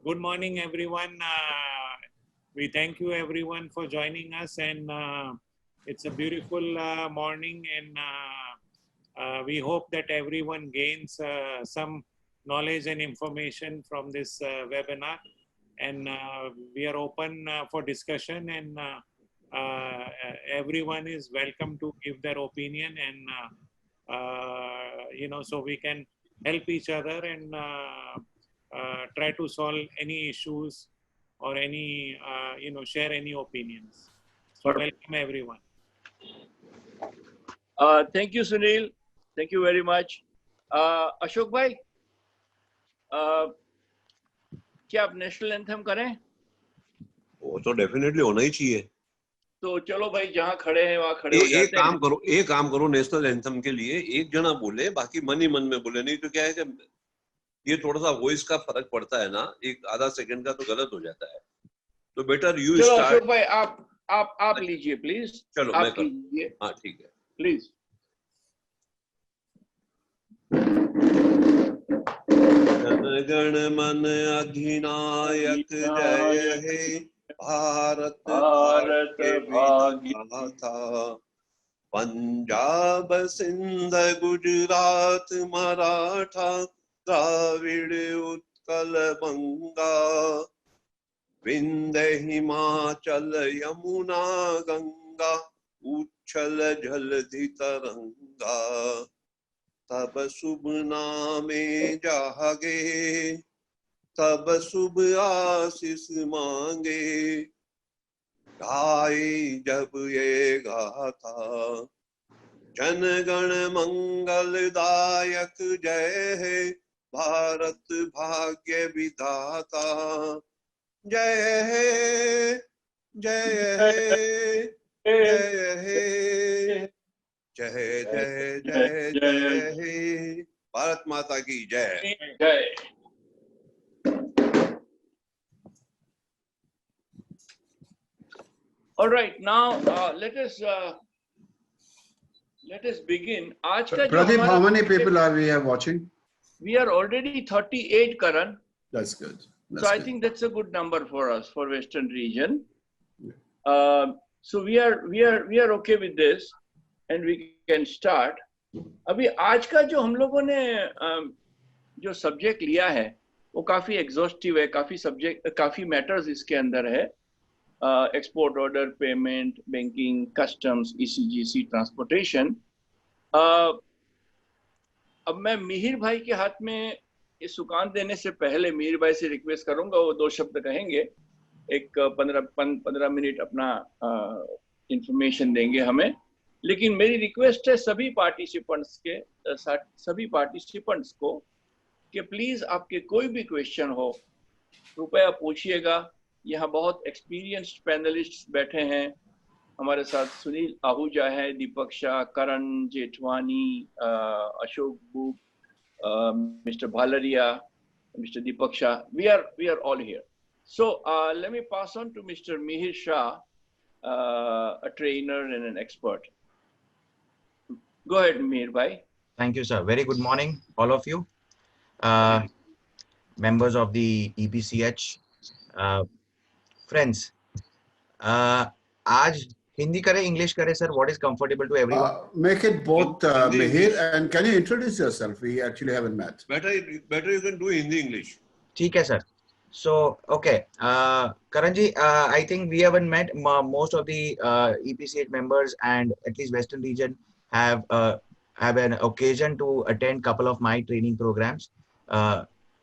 Good morning, everyone. We thank you, everyone, for joining us. And it's a beautiful morning. And we hope that everyone gains some knowledge and information from this webinar. And we are open for discussion. And everyone is welcome to give their opinion. And, so we can help each other and try to solve any issues or any, share any opinions. So welcome everyone. Thank you, Sunil. Thank you very much. Ashok भाई, क्या आप national anthem करें? वो तो definitely होना ही चाहिए। तो चलो भाई, जहाँ खड़े हैं वहाँ खड़े हो जाते हैं। एक काम करो नेशनल एंथम के लिए एक जना बोले, बाकी मन ही मन में बोले। नहीं तो क्या है कि ये थोड़ा सा वॉइस का फर्क पड़ता है ना, एक आधा सेकंड का तो गलत हो जाता है। तो बेटर यू स्टार्ट। अशोक भाई, आप लीजिए प्लीज। चलो आप मैं कर। लीजिए। हाँ ठीक है, प्लीज। जनगण मन अधिनायक जय हे, भारत भाग्य विधाता। पंजाब सिंध गुजरात मराठा द्राविड़ उत्कल बंगा, विंध्य हिमाचल यमुना गंगा, उच्छल जलधि तरंगा। तब शुभ नामे जागे, तब शुभ आशीष मांगे, गाए जब ये गाथा। जनगण मंगलदायक जय हे, भारत भाग्य विधाता। जय हे जय हे जय हे, जय जय जय जय हे। भारत माता की जय जय। All right, now let us begin. आज का Pradeep, how many people are we watching? We are already 38, Karan. That's good. So I think that's a good number for us for Western region. So we are okay with this, and we can start. अभी आज का जो हम लोगों ने जो subject लिया है वो काफी एग्जॉस्टिव है, काफी मैटर्स इसके अंदर है। Export order, payment, banking, customs, ECGC, transportation. अब मैं मिहिर भाई के हाथ में ये सुकान देने से पहले मिहिर भाई से रिक्वेस्ट करूंगा, वो 2 शब्द कहेंगे, एक 15 मिनट अपना इंफॉर्मेशन देंगे हमें। लेकिन मेरी रिक्वेस्ट है सभी पार्टिसिपेंट्स को कि प्लीज आपके कोई भी क्वेश्चन हो कृपया पूछिएगा। यहाँ बहुत एक्सपीरियंस्ड पैनलिस्ट बैठे हैं हमारे साथ। सुनील आहूजा है, Deepak Shah, Karan Jethwani, Ashok Buch, mister Bhalariya, mister Deepak Shah. We are all here. So let me pass on to Mr. Mihir Shah, a trainer and an expert. Go ahead, Mihir bhai. Thank you, sir. Very good morning, all of you. Members of the EPCH. Friends, आज हिंदी करे, English करे, sir? What is comfortable to everyone? Make it both, Mihir. And can you introduce yourself? We actually haven't met. better you can do Hindi English. ठीक है, sir. So, okay. Karan ji, I think we haven't met. Most of the EPCH members and at least Western region have an occasion to attend couple of my training programs.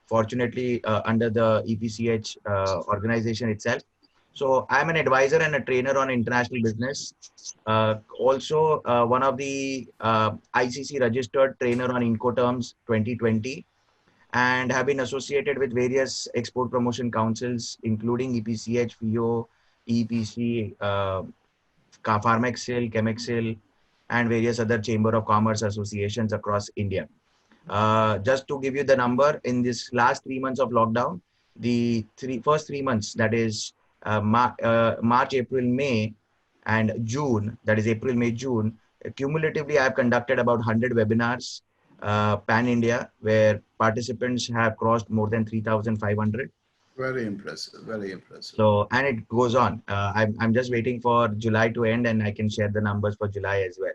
Fortunately, under the EPCH organization itself. So I'm an advisor and a trainer on international business. Also, one of the ICC registered trainer on Incoterms 2020, and have been associated with various export promotion councils, including EPCH, FIO, EPC, Pharmexil, Chemexil, and various other Chamber of Commerce associations across India. Just to give you the number, in this last 3 months of lockdown, the first 3 months, that is March, April, May, and June, that is April, May, June, cumulatively I have conducted about 100 webinars pan-India, where participants have crossed more than 3,500. Very impressive. Very impressive. So, and it goes on. I'm just waiting for July to end, and I can share the numbers for July as well.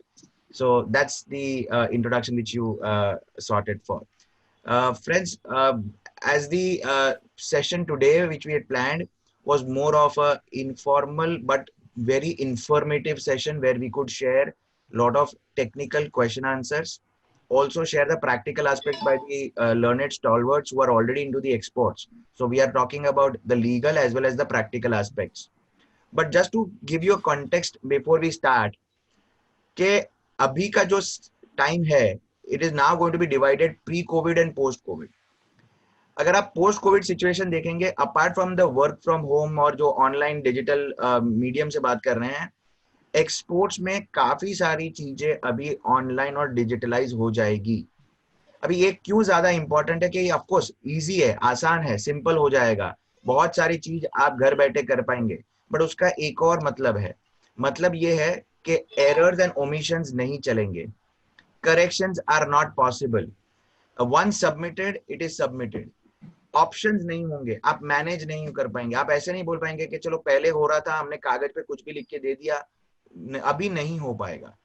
So that's the introduction which you sorted for. Friends, as the session today, which we had planned, was more of a informal but very informative session where we could share a lot of technical question answers, also share the practical aspects by the learned stalwarts who are already into the exports. So we are talking about the legal as well as the practical aspects. But just to give you a context before we start, कि अभी का जो time है, it is now going to be divided pre-COVID and post-COVID. अगर आप post Covid situation देखेंगे, apart from the work from home और जो ऑनलाइन डिजिटल मीडियम से बात कर रहे हैं, एक्सपोर्ट्स में काफी सारी चीजें अभी ऑनलाइन और डिजिटलाइज हो जाएगी. अभी ये क्यों ज्यादा इंपॉर्टेंट है कि ऑफ कोर्स इजी है, आसान है, सिंपल हो जाएगा, बहुत सारी चीज आप घर बैठे कर पाएंगे, बट उसका एक और मतलब है. मतलब ये है कि एरर्स एंड ओमिशंस नहीं चलेंगे, corrections are not possible. Once submitted it is submitted. Options नहीं होंगे, आप मैनेज नहीं कर पाएंगे. आप ऐसे नहीं बोल पाएंगे कि चलो पहले हो रहा था, हमने कागज पे कुछ भी लिख के दे दिया. अभी नहीं हो पाएगा.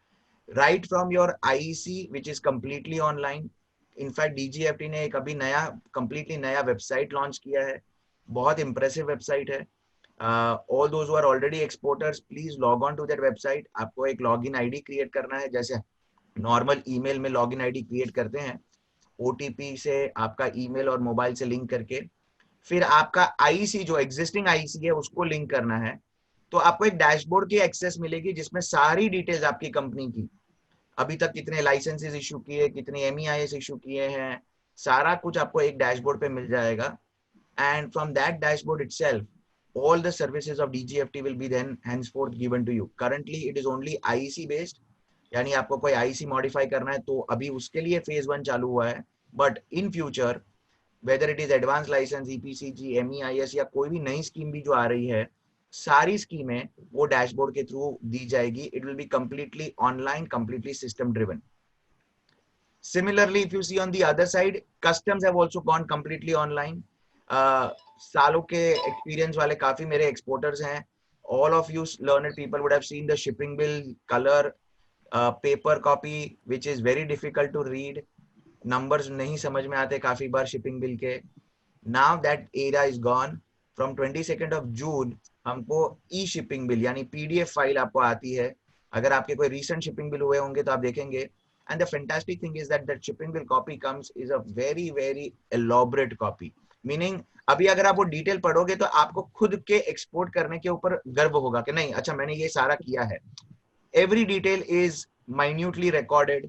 Right from your IEC which is completely online. In fact DGFT ने एक अभी नया कंप्लीटली नया वेबसाइट लॉन्च किया है, बहुत इंप्रेसिव वेबसाइट है. All those who are already exporters, please log on to that website. आपको एक लॉगिन आईडी क्रिएट करना है, जैसे नॉर्मल ईमेल में लॉगिन आईडी क्रिएट करते हैं, ओटीपी से आपका ईमेल और मोबाइल से लिंक करके, फिर आपका आईसी जो एग्जिस्टिंग आईसी है उसको लिंक करना है. तो आपको एक डैशबोर्ड की एक्सेस मिलेगी जिसमें सारी डिटेल्स आपकी कंपनी की, अभी तक कितने लाइसेंसेस इशू किए, कितने एमईआईएस इशू किए हैं, सारा कुछ आपको एक डैशबोर्ड पे मिल जाएगा. And from that dashboard itself all the services of DGFT will be then henceforth given to you. Currently it is only IEC based, यानी आपको कोई IEC modify करना है तो अभी उसके लिए phase 1 चालू हुआ है. But in future, whether it is advanced license, EPCG, MEIS या कोई भी नई स्कीम भी जो आ रही है, सारी स्कीमें वो डैशबोर्ड के थ्रू दी जाएगी. It will be completely online, completely system driven. Similarly, if you see on the other side, customs have also gone completely online. सालों के एक्सपीरियंस वाले काफी मेरे एक्सपोर्टर्स हैं. All of you learned people would have seen the shipping bill colour paper copy which is very difficult to read. Numbers नहीं समझ में आते काफी बार शिपिंग बिल के. Now that era is gone. From 22 June हमको e shipping bill यानी PDF file आपको आती है. अगर आपके कोई रिसेंट शिपिंग बिल हुए होंगे तो आप देखेंगे. And the fantastic thing is that shipping bill copy comes is a very very elaborate copy. Meaning अभी अगर आप वो डिटेल पढ़ोगे तो आपको खुद के एक्सपोर्ट करने के ऊपर गर्व होगा कि नहीं, अच्छा मैंने ये सारा किया है. Every detail is minutely recorded.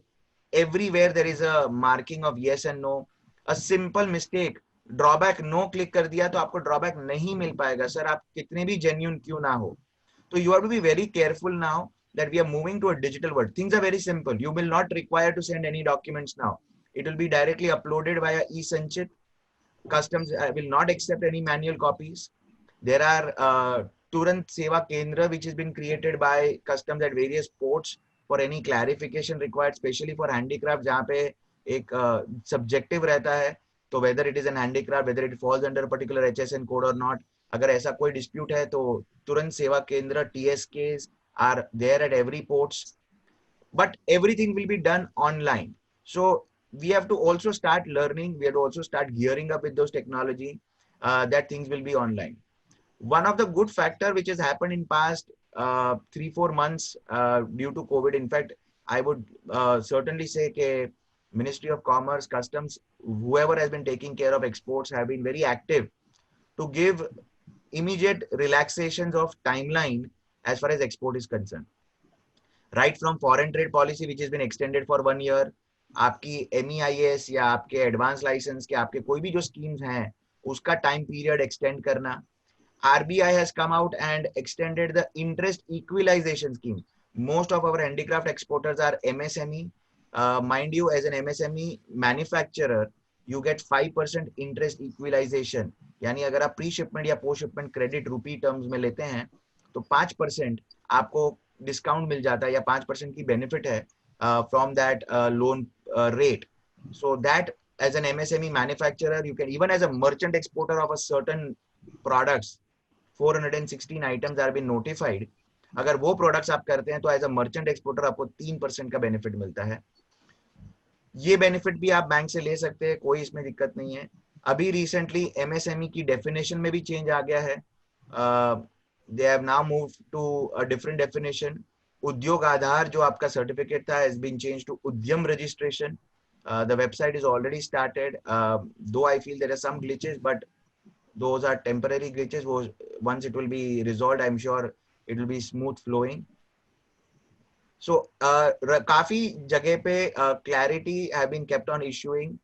Everywhere there is a marking of yes and no. A simple mistake, drawback no click कर दिया तो आपको ड्रॉबैक नहीं मिल पाएगा, सर आप कितने भी जेन्युइन क्यों ना हो. तो you have to be very careful now that we are moving to a digital world. Things are very simple. You will not require to send any documents now. It will be directly uploaded via eSanchit. Customs will not accept any manual copies. There are Turant Seva Kendra which has been created by customs at various ports for any clarification required, especially for handicraft जहाँ पे एक subjective रहता है. तो whether it is an handicraft, whether it falls under a particular HSN code or not, अगर ऐसा कोई dispute है तो तुरंत सेवा केंद्र TSKs are there at every ports, but everything will be done online. So we have to also start learning, we have to also start gearing up with those technology that things will be online. One of the good factor which has happened in past 3-4 months due to COVID, in fact I would certainly say that Ministry of Commerce, Customs, whoever has been taking care of exports have been very active to give immediate relaxations of timeline as far as export is concerned. Right from foreign trade policy which has been extended for 1 year, आपकी MEIS या आपके advance licence के आपके कोई भी जो schemes हैं उसका टाइम पीरियड एक्सटेंड करना. RBI has come out and extended the interest equalization scheme. Most of our handicraft exporters are MSME. Mind you, as an MSME manufacturer, you get 5% interest equalization. यानी अगर आप pre shipment या post shipment credit रूपी terms में लेते हैं तो 5% आपको डिस्काउंट मिल जाता है या 5% की बेनिफिट है from that loan rate. So that as an MSME manufacturer, you can, even as a merchant exporter of a certain products, 416 items are been notified. अगर वो प्रोडक्ट्स आप करते हैं तो एज अ मर्चेंट एक्सपोर्टर आपको 3% का benefit मिलता है. ये बेनिफिट भी आप बैंक से ले सकते हैं, कोई इसमें दिक्कत नहीं है. अभी रिसेंटली एमएसएमई की डेफिनेशन में भी चेंज आ गया है. They have now move to a different definition. Udyog Aadhaar जो आपका सर्टिफिकेट था has been change to Udyam registration. The website is already started. Though I feel there are some glitches, but those are temporary glitches. Once it will be resolved, I'm sure it will be smooth flowing. So काफी जगह पे clarity have been kept on issuing.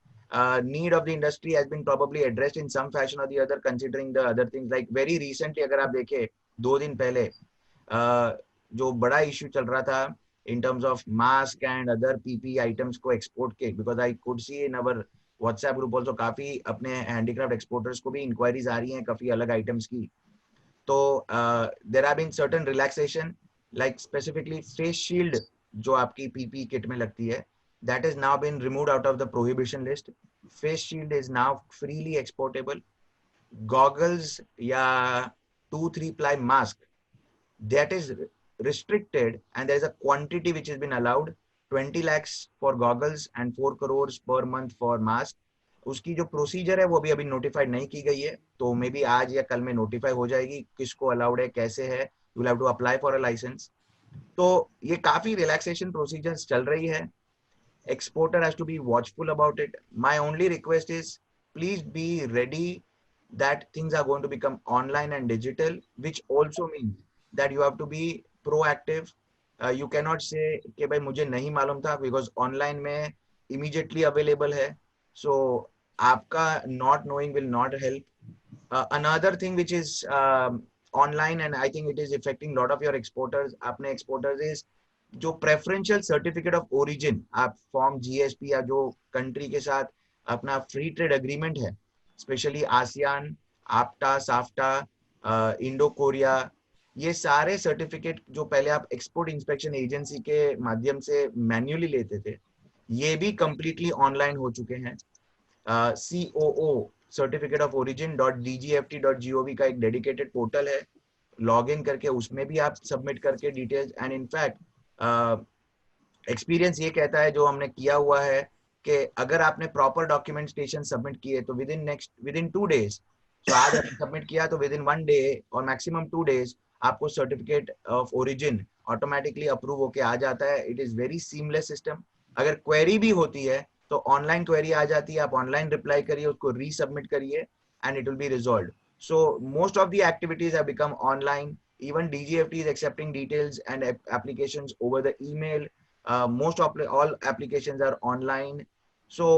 Need of the industry has been probably addressed in some fashion or the other, considering the other things. Like very recently, अगर आप देखें 2 दिन पहले जो बड़ा इश्यू चल रहा था in terms of mask and other PPE items को export के, because I could see in our WhatsApp group also काफी अपने handicraft exporters को भी inquiries आ रही हैं काफी अलग items की. तो there have been certain relaxation, like specifically face shield जो आपकी PPE kit में लगती है, that has now been removed out of the prohibition list. Face shield is now freely exportable. Goggles या 2-3 ply mask, that is restricted, and there is a quantity which has been allowed, 20 lakhs for goggles and 4 crores per month for mask. उसकी जो procedure है वो भी अभी notified नहीं की गई है, तो मे बी आज या कल में नोटिफाई हो जाएगी किसको अलाउड है, कैसे है. You will have to apply for a licence. तो ये काफी रिलैक्सेशन प्रोसीजर्स चल रही है. Exporter has to be watchful about it. My only request is please be ready that things are going to become online and digital, which also means that you have to be proactive. You cannot say कि भाई मुझे नहीं मालूम था, because online में immediately available है. So आपका not knowing will not help. Another thing which is online, and I think it is affecting lot of your exporters, अपने exporters, is जो प्रेफरेंशियल सर्टिफिकेट ऑफ ओरिजिन आप form GSP या जो country के साथ अपना फ्री ट्रेड एग्रीमेंट है, specially ASEAN, AFTA, SAFTA, Indo Korea, ये सारे सर्टिफिकेट जो पहले आप एक्सपोर्ट इंस्पेक्शन एजेंसी के माध्यम से मैन्युअली लेते थे, ये भी कंप्लीटली ऑनलाइन हो चुके हैं. COO certificate of origin .dgft.gov का एक डेडिकेटेड पोर्टल है. लॉग इन करके उसमें भी आप सबमिट करके डिटेल्स, एंड इनफैक्ट एक्सपीरियंस ये कहता है जो हमने किया हुआ है कि अगर आपने प्रॉपर डॉक्यूमेंटेशन सबमिट किए तो विद इन 2 days, तो आज आपने सबमिट किया तो विद इन 1 day और मैक्सिमम 2 days आपको certificate of origin automatically approve होके आ जाता है. It is very seamless system. अगर क्वेरी भी होती है तो ऑनलाइन क्वेरी आ जाती है, आप ऑनलाइन रिप्लाई करिए, उसको रीसबमिट करिए, and it will be resolved. So most of the activities have become online. Even DGFT is accepting details and applications over the email. Most of all applications are online. So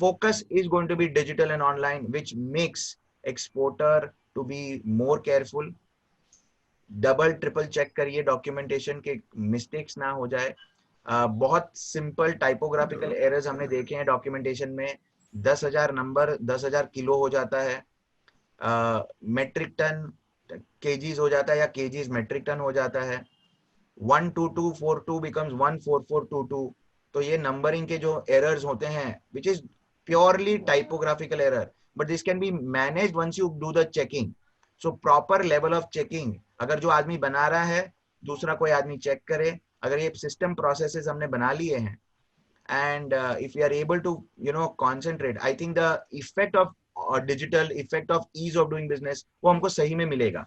focus is going to be digital and online, which makes exporter to be more careful. Double triple check करिए documentation के mistakes ना हो जाए. बहुत simple typographical errors हमने देखे हैं documentation में. 10,000 नंबर 10,000 किलो हो जाता है. मेट्रिक टन kgs हो जाता है, या kgs मेट्रिक टन हो जाता है. 12242 becomes 14422. तो ये नंबरिंग के जो एरर्स होते हैं, which is purely typographical error, but this can be managed once you do the checking. So proper level of checking, अगर जो आदमी बना रहा है दूसरा कोई आदमी चेक करे, अगर ये सिस्टम प्रोसेसेस हमने बना लिए हैं, and if we are able to concentrate, I think the effect of digital, effect of ease of doing business वो हमको सही में मिलेगा,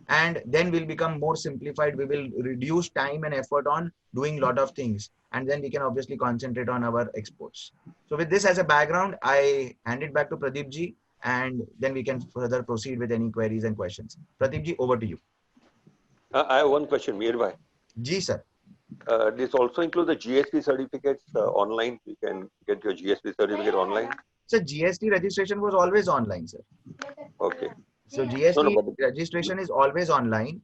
and then we'll become more simplified. We will reduce time and effort on doing lot of things, and then we can obviously concentrate on our exports. So with this as a background, I hand it back to Pradeep ji, and then we can further proceed with any queries and questions. Pradeep ji, over to you. I have one question, Mir bhai. Ji sir. This also includes the GST certificates online. You can get your GST certificate online. So GST registration was always online, sir. Okay. So GST registration is always online,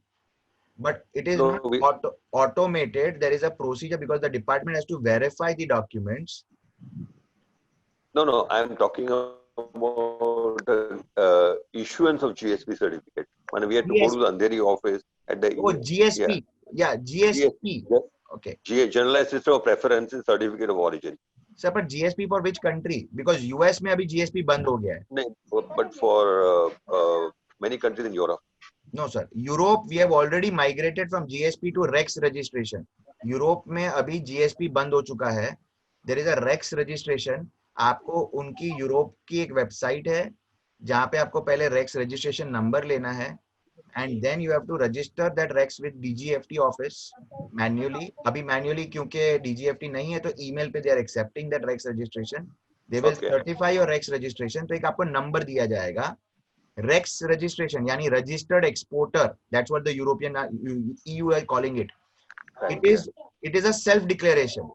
but it is not automated. There is a procedure because the department has to verify the documents. No, I am talking about the issuance of GSP certificate. When we had to go to the Andheri office at the GSP. Yeah, GSP. Yes. Okay. Generalized System of Preferences Certificate of Origin. Sir, but GSP for which country? Because US में अभी GSP बंद हो गया है. No, but for many countries in Europe. No, sir. Europe, we have already migrated from GSP to REX registration. Europe में अभी GSP बंद हो चुका है. There is a REX registration. आपको उनकी यूरोप की एक वेबसाइट है जहाँ पे आपको पहले REX registration नंबर लेना है and then you have to register that REX with DGFT office manually. अभी manually क्योंकि DGFT नहीं है तो email पे they are accepting that REX registration. They will Okay. certify your REX registration. तो एक आपको नंबर दिया जाएगा. REX registration यानी registered exporter, that's what the European EU are calling it. It is a self declaration.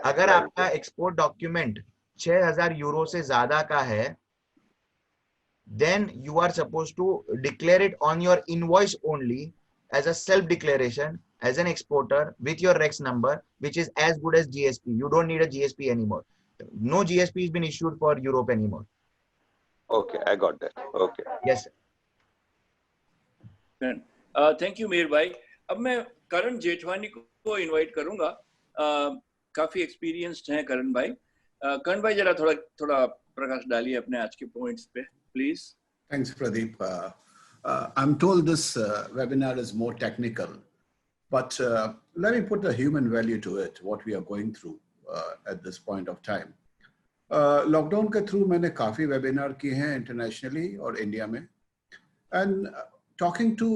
अगर Right. आपका export document 6,000 euro से ज्यादा का है, then you are supposed to declare it on your invoice only as a self declaration as an exporter with your REX number, which is as good as GSP. You don't need a GSP anymore. No GSP has been issued for Europe anymore. Okay, I got that. Okay. Yes, sir. Thank you Meher भाई. अब मैं करण जेठवानी को invite करूंगा. काफी experienced हैं करण भाई. करण भाई जरा थोड़ा प्रकाश डालिए अपने आज के पॉइंट्स पे please. Thanks, Pradeep. I'm told this webinar is more technical, but let me put the human value to it, what we are going through at this point of time. Lockdown के through मैंने काफ़ी webinar किए हैं internationally और India में, and talking to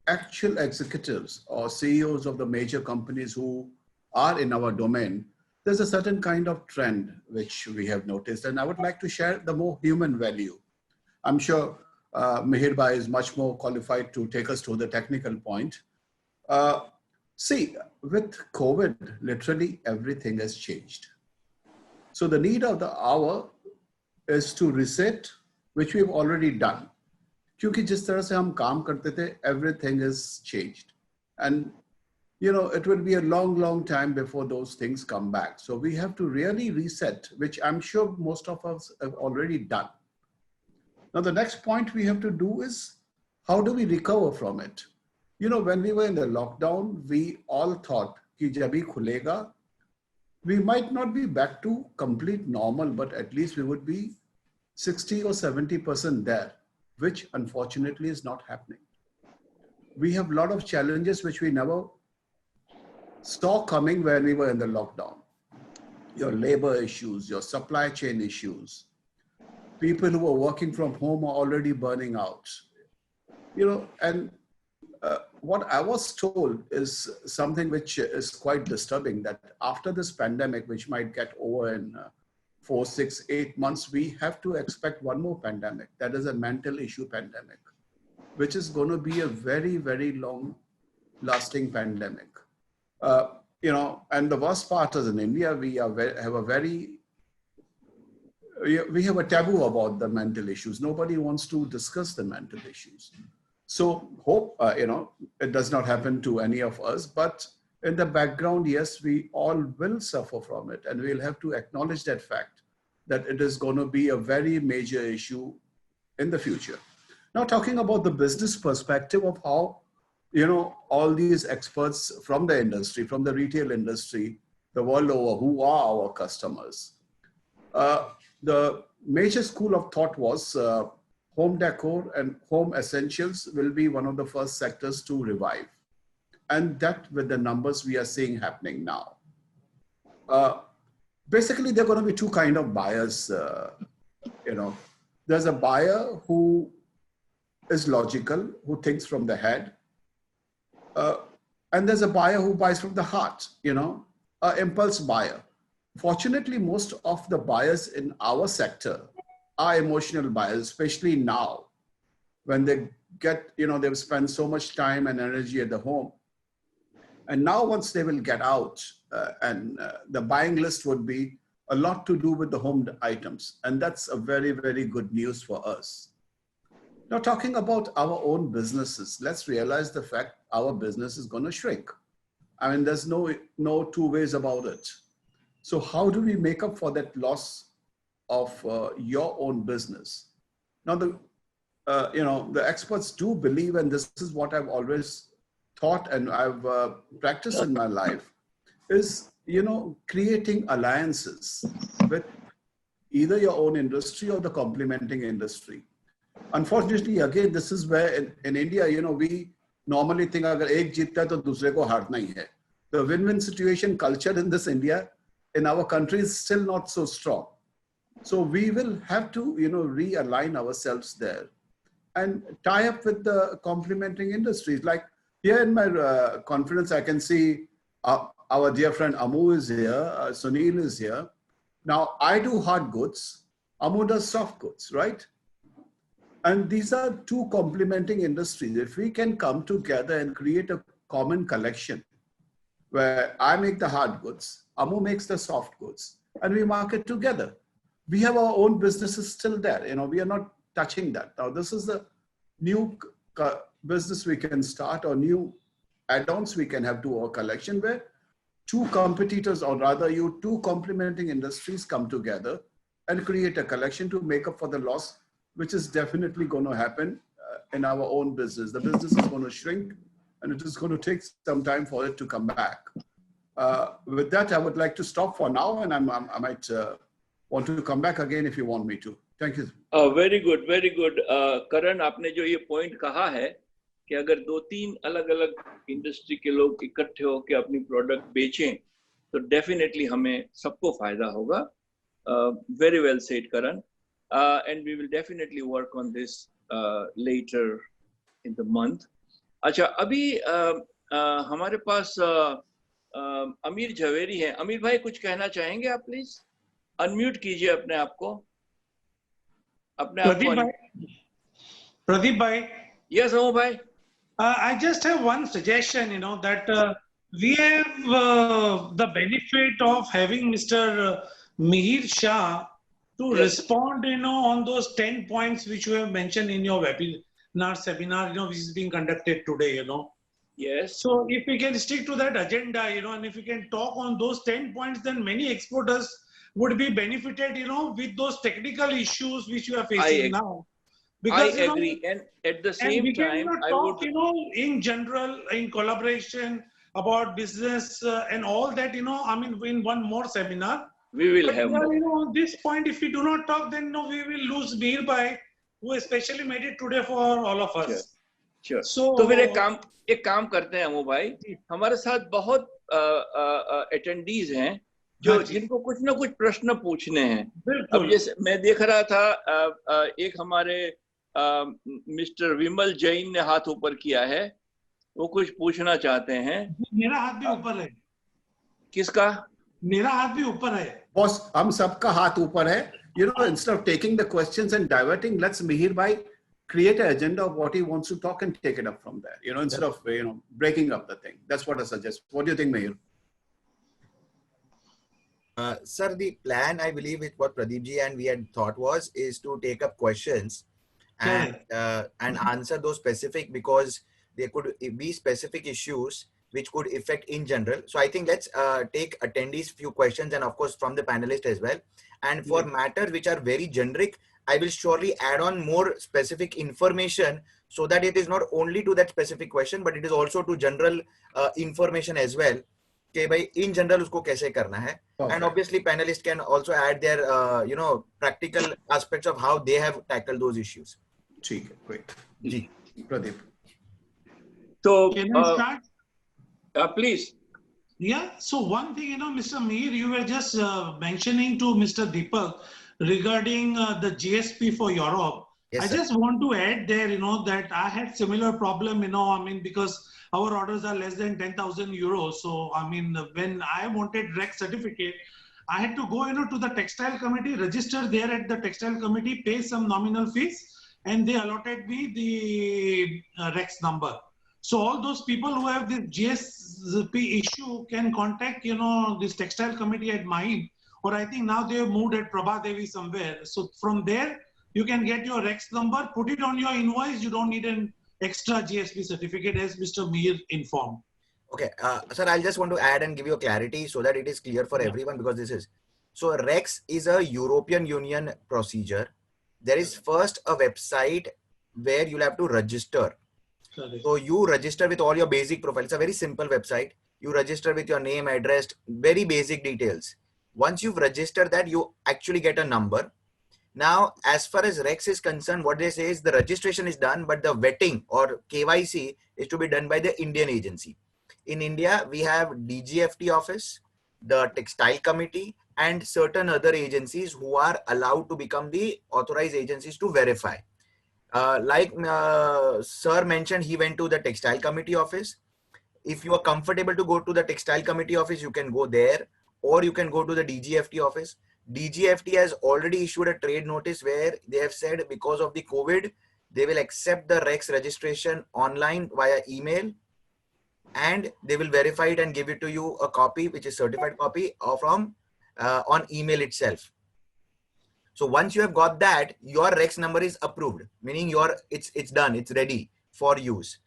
actual executives or CEOs of the major companies who are in our domain, there's a certain kind of trend which we have noticed, and I would like to share the more human value. I'm sure Mihir Bhai is much more qualified to take us to the technical point. See, with COVID, literally everything has changed. So the need of the hour is to reset, which we've already done. क्योंकि जिस तरह से हम काम करते थे, everything is changed. And, you know, it will be a long, long time before those things come back. So we have to really reset, which I'm sure most of us have already done. Now, the next point we have to do is, how do we recover from it? You know, when we were in the lockdown, we all thought कि जब ही खुलेगा, we might not be back to complete normal, but at least we would be 60 or 70% there, which unfortunately is not happening. We have a lot of challenges which we never saw coming when we were in the lockdown. Your labor issues, your supply chain issues. People who are working from home are already burning out. You know, and what I was told is something which is quite disturbing, that after this pandemic, which might get over in 4, 6, 8 months, we have to expect one more pandemic. That is a mental issue pandemic, which is going to be a very, very long lasting pandemic. You know, and the worst part is in India, we have a taboo about the mental issues. Nobody wants to discuss the mental issues. So hope, you know, it does not happen to any of us, but in the background, yes, we all will suffer from it, and we'll have to acknowledge that fact, that it is going to be a very major issue in the future. Now, talking about the business perspective of how, you know, all these experts from the industry, from the retail industry, the world over, who are our customers. The major school of thought was home decor and home essentials will be one of the first sectors to revive. And that with the numbers we are seeing happening now. Basically, there are going to be two kinds of buyers. You know, there's a buyer who is logical, who thinks from the head. And there's a buyer who buys from the heart, you know, an impulse buyer. Fortunately, most of the buyers in our sector are emotional buyers, especially now when they get, you know, they've spent so much time and energy at the home. And now once they will get out, the buying list would be a lot to do with the home items. And that's a very, very good news for us. Now, talking about our own businesses, let's realize the fact our business is going to shrink. I mean, there's no two ways about it. So how do we make up for that loss of your own business? Now, you know, the experts do believe, and this is what I've always thought and I've practiced in my life, is, you know, creating alliances with either your own industry or the complementing industry. Unfortunately, again, this is where in India, you know, we normally think अगर एक जीतता है तो दूसरे को हारना ही है. The win-win situation culture in this India, in our country, is still not so strong. So we will have to, you know, realign ourselves there and tie up with the complementing industries. Like here in my conference, I can see our dear friend Amu is here, Sunil is here. Now I do hard goods, Amu does soft goods, right? And these are two complementing industries. If we can come together and create a common collection where I make the hard goods, Amu makes the soft goods, and we market together. We have our own businesses still there. You know, we are not touching that. Now, this is the new business we can start, or new add-ons we can have to our collection, where two competitors, or rather two complementing industries come together and create a collection to make up for the loss, which is definitely going to happen in our own business. The business is going to shrink, and it is going to take some time for it to come back. With that, I would like to stop for now, and I might want to come back again if you want me to. Thank you. Very good, very good. Karan, आपने जो ये point कहा है कि अगर 2-3 अलग अलग industry के लोग इकट्ठे होकर अपनी प्रोडक्ट बेचें तो डेफिनेटली हमें सबको फायदा होगा. Very well said Karan. And we will definitely work on this letter in the month. अच्छा, अभी हमारे पास अमीर झवेरी हैं. अमीर भाई, कुछ कहना चाहेंगे आप? प्लीज अनम्यूट कीजिए अपने आप को. Pradeep bhai. Yes, Amu bhai. I just have one suggestion, you know, that we have the benefit of having Mr. Mihir Shah to respond, you know, on those 10 points which you have mentioned in your webinar seminar, you know, which is being conducted today, you know. Yes. So if we can stick to that agenda, you know, and if we can talk on those 10 points, then many exporters would be benefited, you know, with those technical issues which you are facing now. Because, I agree. And at the same we time, can talk, you know, in general, in collaboration about business and all that, you know, I mean, in one more seminar. We will have more. You know, on this point, if we do not talk, then no, we will lose Mihir bhai, who especially made it today for all of us. Sure. So, तो फिर एक काम करते हैं अमू भाई. हमारे साथ बहुत attendees हैं जो जिनको कुछ ना कुछ प्रश्न पूछने हैं. अब जैसे मैं देख रहा था, एक हमारे मिस्टर विमल जैन ने हाथ ऊपर किया है. वो कुछ पूछना चाहते हैं. मेरा हाथ भी ऊपर है. किसका? मेरा हाथ भी ऊपर है. बॉस, हम सबका हाथ ऊपर है. You know, instead of taking the questions and diverting, let's Mihir bhai create an agenda of what he wants to talk and take it up from there. You know, instead of, you know, breaking up the thing. That's what I suggest. What do you think, Mihir? Sir, the plan, I believe, with what Pradeep ji and we had thought is to take up questions and answer those specific, because there could be specific issues which could affect in general. So I think let's take attendees few questions, and of course from the panelists as well. And for matters which are very generic, I will surely add on more specific information so that it is not only to that specific question, but it is also to general information as well. Okay, by in general usko kaise karna hai. Okay. And obviously panelists can also add their you know, practical aspects of how they have tackled those issues. Great. Ji. Pradeep. So can I start? Please. Yeah. So one thing, you know, Mr. Mihir, you were just mentioning to Mr. Deepak regarding the GSP for Europe. Yes, I just want to add there, you know, that I had similar problem, you know, I mean, because our orders are less than 10,000 euros. So, I mean, when I wanted REC certificate, I had to go, you know, to the textile committee, register there at the textile committee, pay some nominal fees, and they allotted me the REC's number. So all those people who have this GSP issue can contact, you know, this textile committee at Mahim, or I think now they have moved at Prabhadevi somewhere. So from there, you can get your REC's number, put it on your invoice. You don't need an extra GSP certificate, as Mr. Mihir informed. Okay, sir, I'll just want to add and give you a clarity so that it is clear for everyone, because this is, so REC's is a European Union procedure. There is first a website where you'll have to register. So you register with all your basic profile. It's a very simple website. You register with your name, address, very basic details. Once you've registered that, you actually get a number. Now, as far as Rex is concerned, what they say is the registration is done, but the vetting or KYC is to be done by the Indian agency. In India, we have DGFT office, the textile committee, and certain other agencies who are allowed to become the authorized agencies to verify. Like Sir mentioned, he went to the textile committee office. If you are comfortable to go to the textile committee office, you can go there, or you can go to the DGFT office. DGFT has already issued a trade notice where they have said because of the COVID, they will accept the Rex registration online via email, and they will verify it and give it to you a copy, which is certified copy, or from on email itself. So once you have got that, your Rex number is approved, meaning it's done, it's ready for use.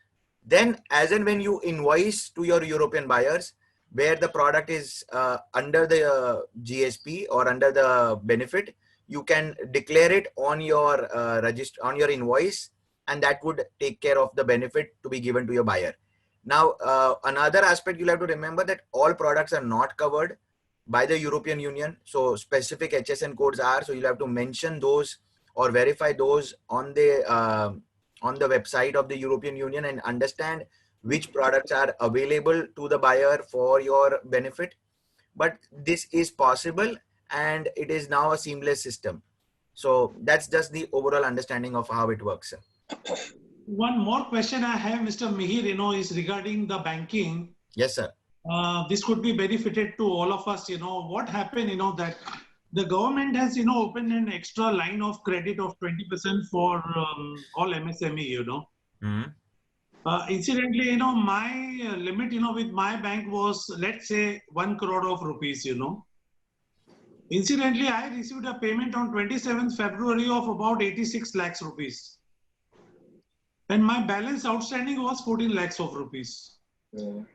Then as and when you invoice to your European buyers, where the product is under the GSP or under the benefit, you can declare it on your on your invoice, and that would take care of the benefit to be given to your buyer. Now, another aspect you'll have to remember that all products are not covered by the European Union. So specific HSN codes are, so you'll have to mention those or verify those on the website of the European Union and understand which products are available to the buyer for your benefit. But this is possible, and it is now a seamless system. So that's just the overall understanding of how it works. One more question I have, Mr. Mihir, is regarding the banking. Yes, sir. This could be benefited to all of us. What happened, that the government has, opened an extra line of credit of 20% for all MSME, Mm-hmm. Incidentally, my limit, with my bank was, let's say, 1 crore of rupees, Incidentally, I received a payment on 27th February of about 86 lakhs rupees. And my balance outstanding was 14 lakhs of rupees.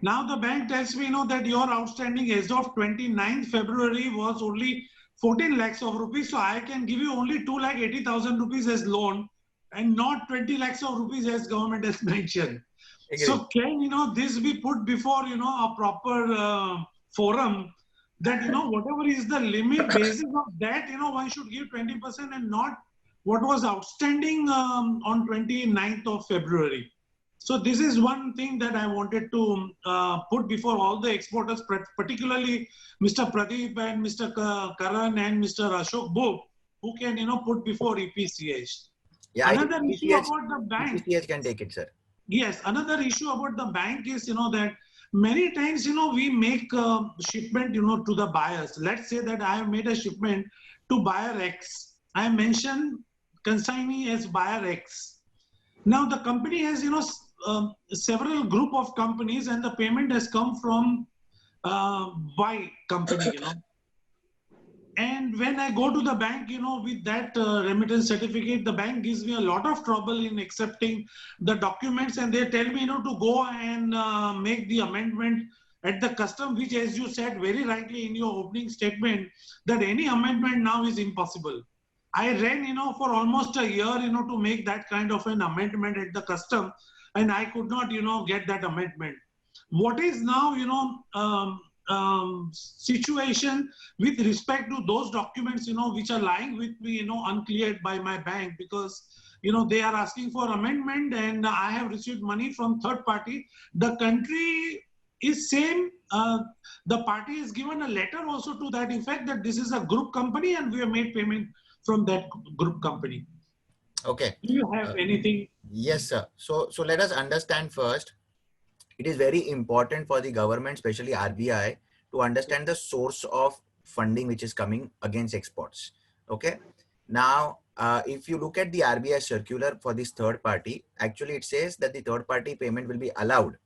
Now the bank tells me, that your outstanding as of 29th February was only 14 lakhs of rupees. So I can give you only 2,80,000 rupees as loan and not 20 lakhs of rupees as government has mentioned. Agreed. So can, this be put before, a proper forum that, whatever is the limit basis of that, one should give 20% and not what was outstanding on 29th of February. So this is one thing that I wanted to put before all the exporters, particularly Mr. Pradeep and Mr. Karan and Mr. Ashok Bhub, who can, put before EPCH. Yeah, Another issue about the bank. EPCH can take it, sir. Yes, another issue about the bank is, that many times, we make shipment, to the buyers. Let's say that I have made a shipment to buyer X. I mentioned consignee as buyer X. Now the company has, several group of companies, and the payment has come from Y company, And when I go to the bank, with that remittance certificate, the bank gives me a lot of trouble in accepting the documents, and they tell me, to go and make the amendment at the custom, which, as you said very rightly in your opening statement, that any amendment now is impossible. I ran, for almost a year, to make that kind of an amendment at the custom, and I could not, get that amendment. What is now, situation with respect to those documents, which are lying with me, uncleared by my bank, because, they are asking for amendment, and I have received money from third party. The country is same. The party is given a letter also to that effect that this is a group company and we have made payment from that group company. Okay. Do you have anything? Yes, sir. So let us understand first. It is very important for the government, especially RBI, to understand the source of funding which is coming against exports. Okay. Now, if you look at the RBI circular for this third party, actually it says that the third party payment will be allowed.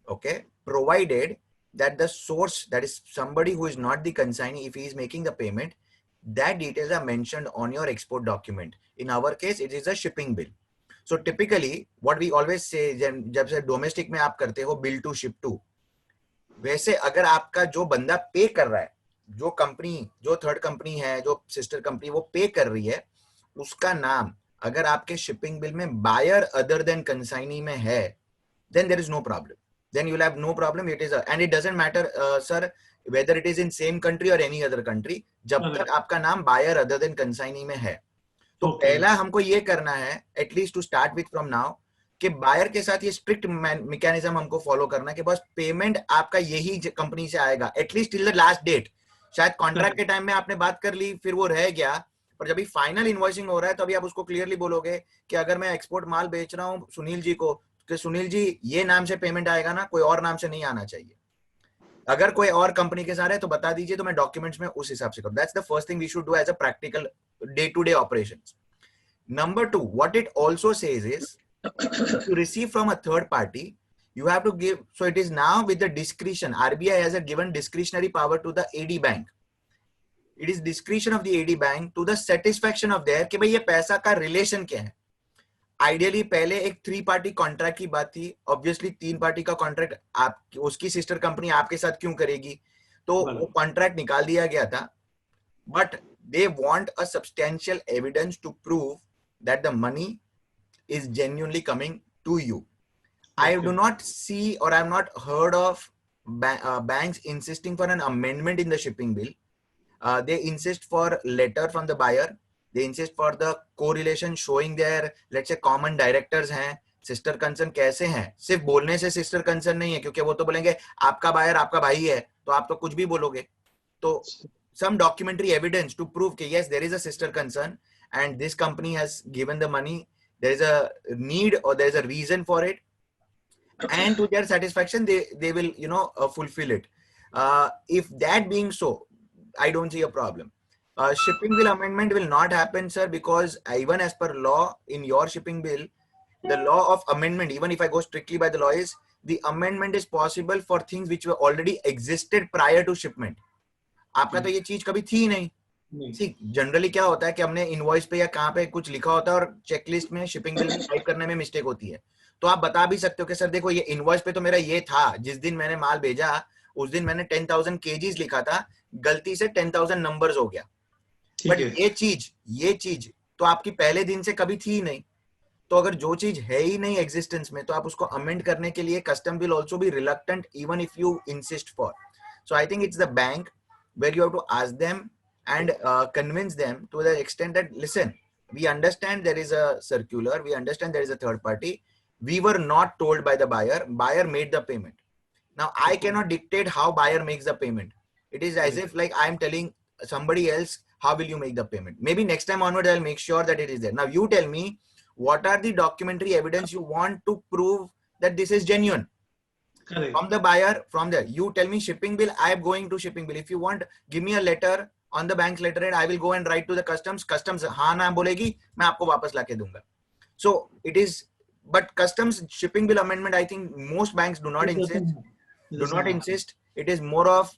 Okay. Provided that the source, that is somebody who is not the consignee, if he is making the payment, that details are mentioned on your export document. In our case, it is a shipping bill. So typically, what we always say, जब से domestic में आप करते हो bill to ship to, वैसे अगर आपका जो बंदा पे कर रहा है, जो कंपनी, जो थर्ड कंपनी है, जो सिस्टर कंपनी वो पे कर रही है, उसका नाम अगर आपके शिपिंग बिल में buyer other than consignee में है, then there is no problem. Then you'll have no problem. It is and it doesn't matter, sir, whether it is in same country or any other country, जब तक आपका नाम buyer other than consignee में है. तो पहला हमको ये करना है, at least to start with from now, कि बायर के साथ ये स्ट्रिक्ट मैकेनिज्म हमको फॉलो करना है कि बस पेमेंट आपका यही कंपनी से आएगा at least till the last date. शायद कॉन्ट्रैक्ट के टाइम में आपने बात कर ली, फिर वो रह गया, पर जब भी फाइनल इनवॉइसिंग हो रहा है तो अभी आप उसको क्लियरली बोलोगे कि अगर मैं एक्सपोर्ट माल बेच रहा हूँ सुनील जी को, कि सुनील जी ये नाम से पेमेंट आएगा ना, कोई और नाम से नहीं आना चाहिए. अगर कोई और कंपनी के साथ है तो बता दीजिए, तो मैं डॉक्यूमेंट्स में उस हिसाब से करूँ. That's the first thing we should do as a practical day to day operations. Number 2, what it also says is, if you receive from a third party, you have to give, so it is now with the discretion, RBI has a given discretionary power to the AD bank. It is discretion of the AD bank to the satisfaction of their कि भाई ये पैसा का relation क्या है. Ideally पहले एक 3 party contract की बात थी, obviously 3 party का contract आप उसकी sister company आपके साथ क्यों करेगी, तो वो contract निकाल दिया गया था. But they want a substantial evidence to prove that the money is genuinely coming to you. I do not see, or I have not heard of banks insisting for an amendment in the shipping bill. They insist for letter from the buyer. They insist for the correlation showing their, let's say, common directors हैं, sister concern कैसे हैं. सिर्फ बोलने से sister concern नहीं है, क्योंकि वो तो बोलेंगे आपका buyer आपका भाई है, तो आप तो कुछ भी बोलोगे. तो some documentary evidence to prove that yes, there is a sister concern and this company has given the money, there is a need or there is a reason for it, and to their satisfaction they will fulfill it. If that being so, I don't see a problem. Shipping bill amendment will not happen, sir, because even as per law in your shipping bill, the law of amendment, even if I go strictly by the law, is the amendment is possible for things which were already existed prior to shipment. आपका तो ये चीज कभी थी नहीं. Generally क्या होता है कि हमने इनवॉइस पे या कहाँ पे कुछ लिखा होता है और चेकलिस्ट में शिपिंग बिल में टाइप करने में मिस्टेक होती है. तो आप बता भी सकते हो कि सर देखो ये इनवॉइस पे तो मेरा ये था, जिस दिन मैंने माल भेजा उस दिन मैंने 10,000 kgs लिखा था, गलती से 10,000 नंबर्स हो गया. बट ये चीज तो आपकी पहले दिन से कभी थी नहीं. तो अगर जो चीज है ही नहीं एग्जिस्टेंस में, तो आप उसको अमेंड करने के लिए custom will also be reluctant even if you insist for. So I think it's the bank where you have to ask them and convince them to the extent that, listen, we understand there is a circular, we understand there is a third party, we were not told by the buyer made the payment. Now I cannot dictate how buyer makes the payment. It is as if like I am telling somebody else how will you make the payment. Maybe next time onward I'll make sure that it is there. Now you tell me what are the documentary evidence you want to prove that this is genuine. Correct. From the buyer, from there. You tell me shipping bill, I am going to shipping bill. If you want, give me a letter on the bank's letterhead. I will go and write to the customs. Customs, हाँ ना बोलेगी, मैं आपको वापस लाके दूंगा. So it is, but customs shipping bill amendment, I think most banks do not insist. It is more of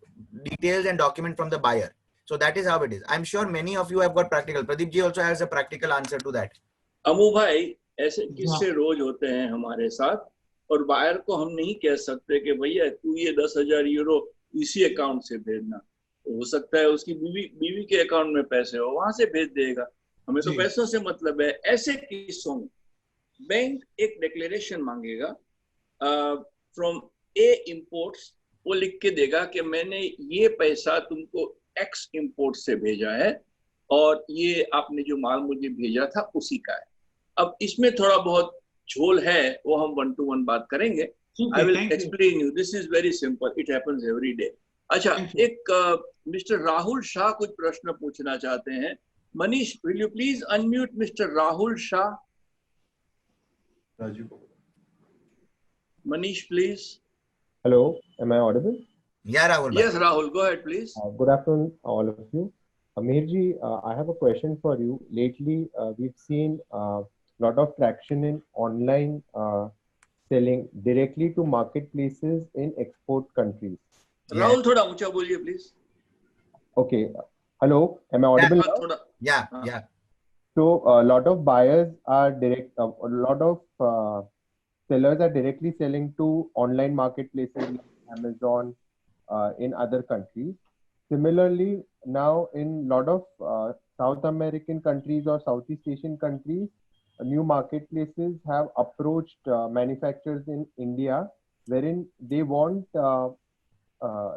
details and document from the buyer. So that is how it is. I'm sure many of you have got practical. Pradeep ji also has a practical answer to that. Amu भाई, ऐसे किस्से रोज होते हैं हमारे साथ, और buyer को हम नहीं कह सकते कि भैया तू ये 10,000 यूरो इसी अकाउंट से भेजना. हो सकता है उसकी बीवी के अकाउंट में पैसे हो, वहां से भेज देगा. हमें तो पैसों से मतलब है. ऐसे केसों में बैंक एक डिक्लेरेशन मांगेगा फ्रॉम ए इंपोर्ट्स. वो लिख के देगा कि मैंने ये पैसा तुमको एक्स इंपोर्ट से भेजा है और ये आपने जो माल मुझे भेजा था उसी का है. अब इसमें थोड़ा बहुत झोल है, वो हम 1-to-1 बात करेंगे. I will explain you. This is very simple. It happens every day. अच्छा, एक मिस्टर राहुल शाह कुछ प्रश्न पूछना चाहते हैं. Manish, will you please unmute mister Rahul Shah? Manish, please. Hello, am I audible? Yeah, Rahul. Yes, Rahul, go ahead, please. Good afternoon, all of you. Amir ji, I have a question for you. Lately, we've seen lot of traction in online selling directly to marketplaces in export countries. Rahul, thoda ऊंचा बोलिए, please. Okay. Hello, am I audible now? Yeah. So a lot of buyers are a lot of sellers are directly selling to online marketplaces like Amazon in other countries. Similarly, now in a lot of South American countries or Southeast Asian countries, new marketplaces have approached manufacturers in India, wherein they want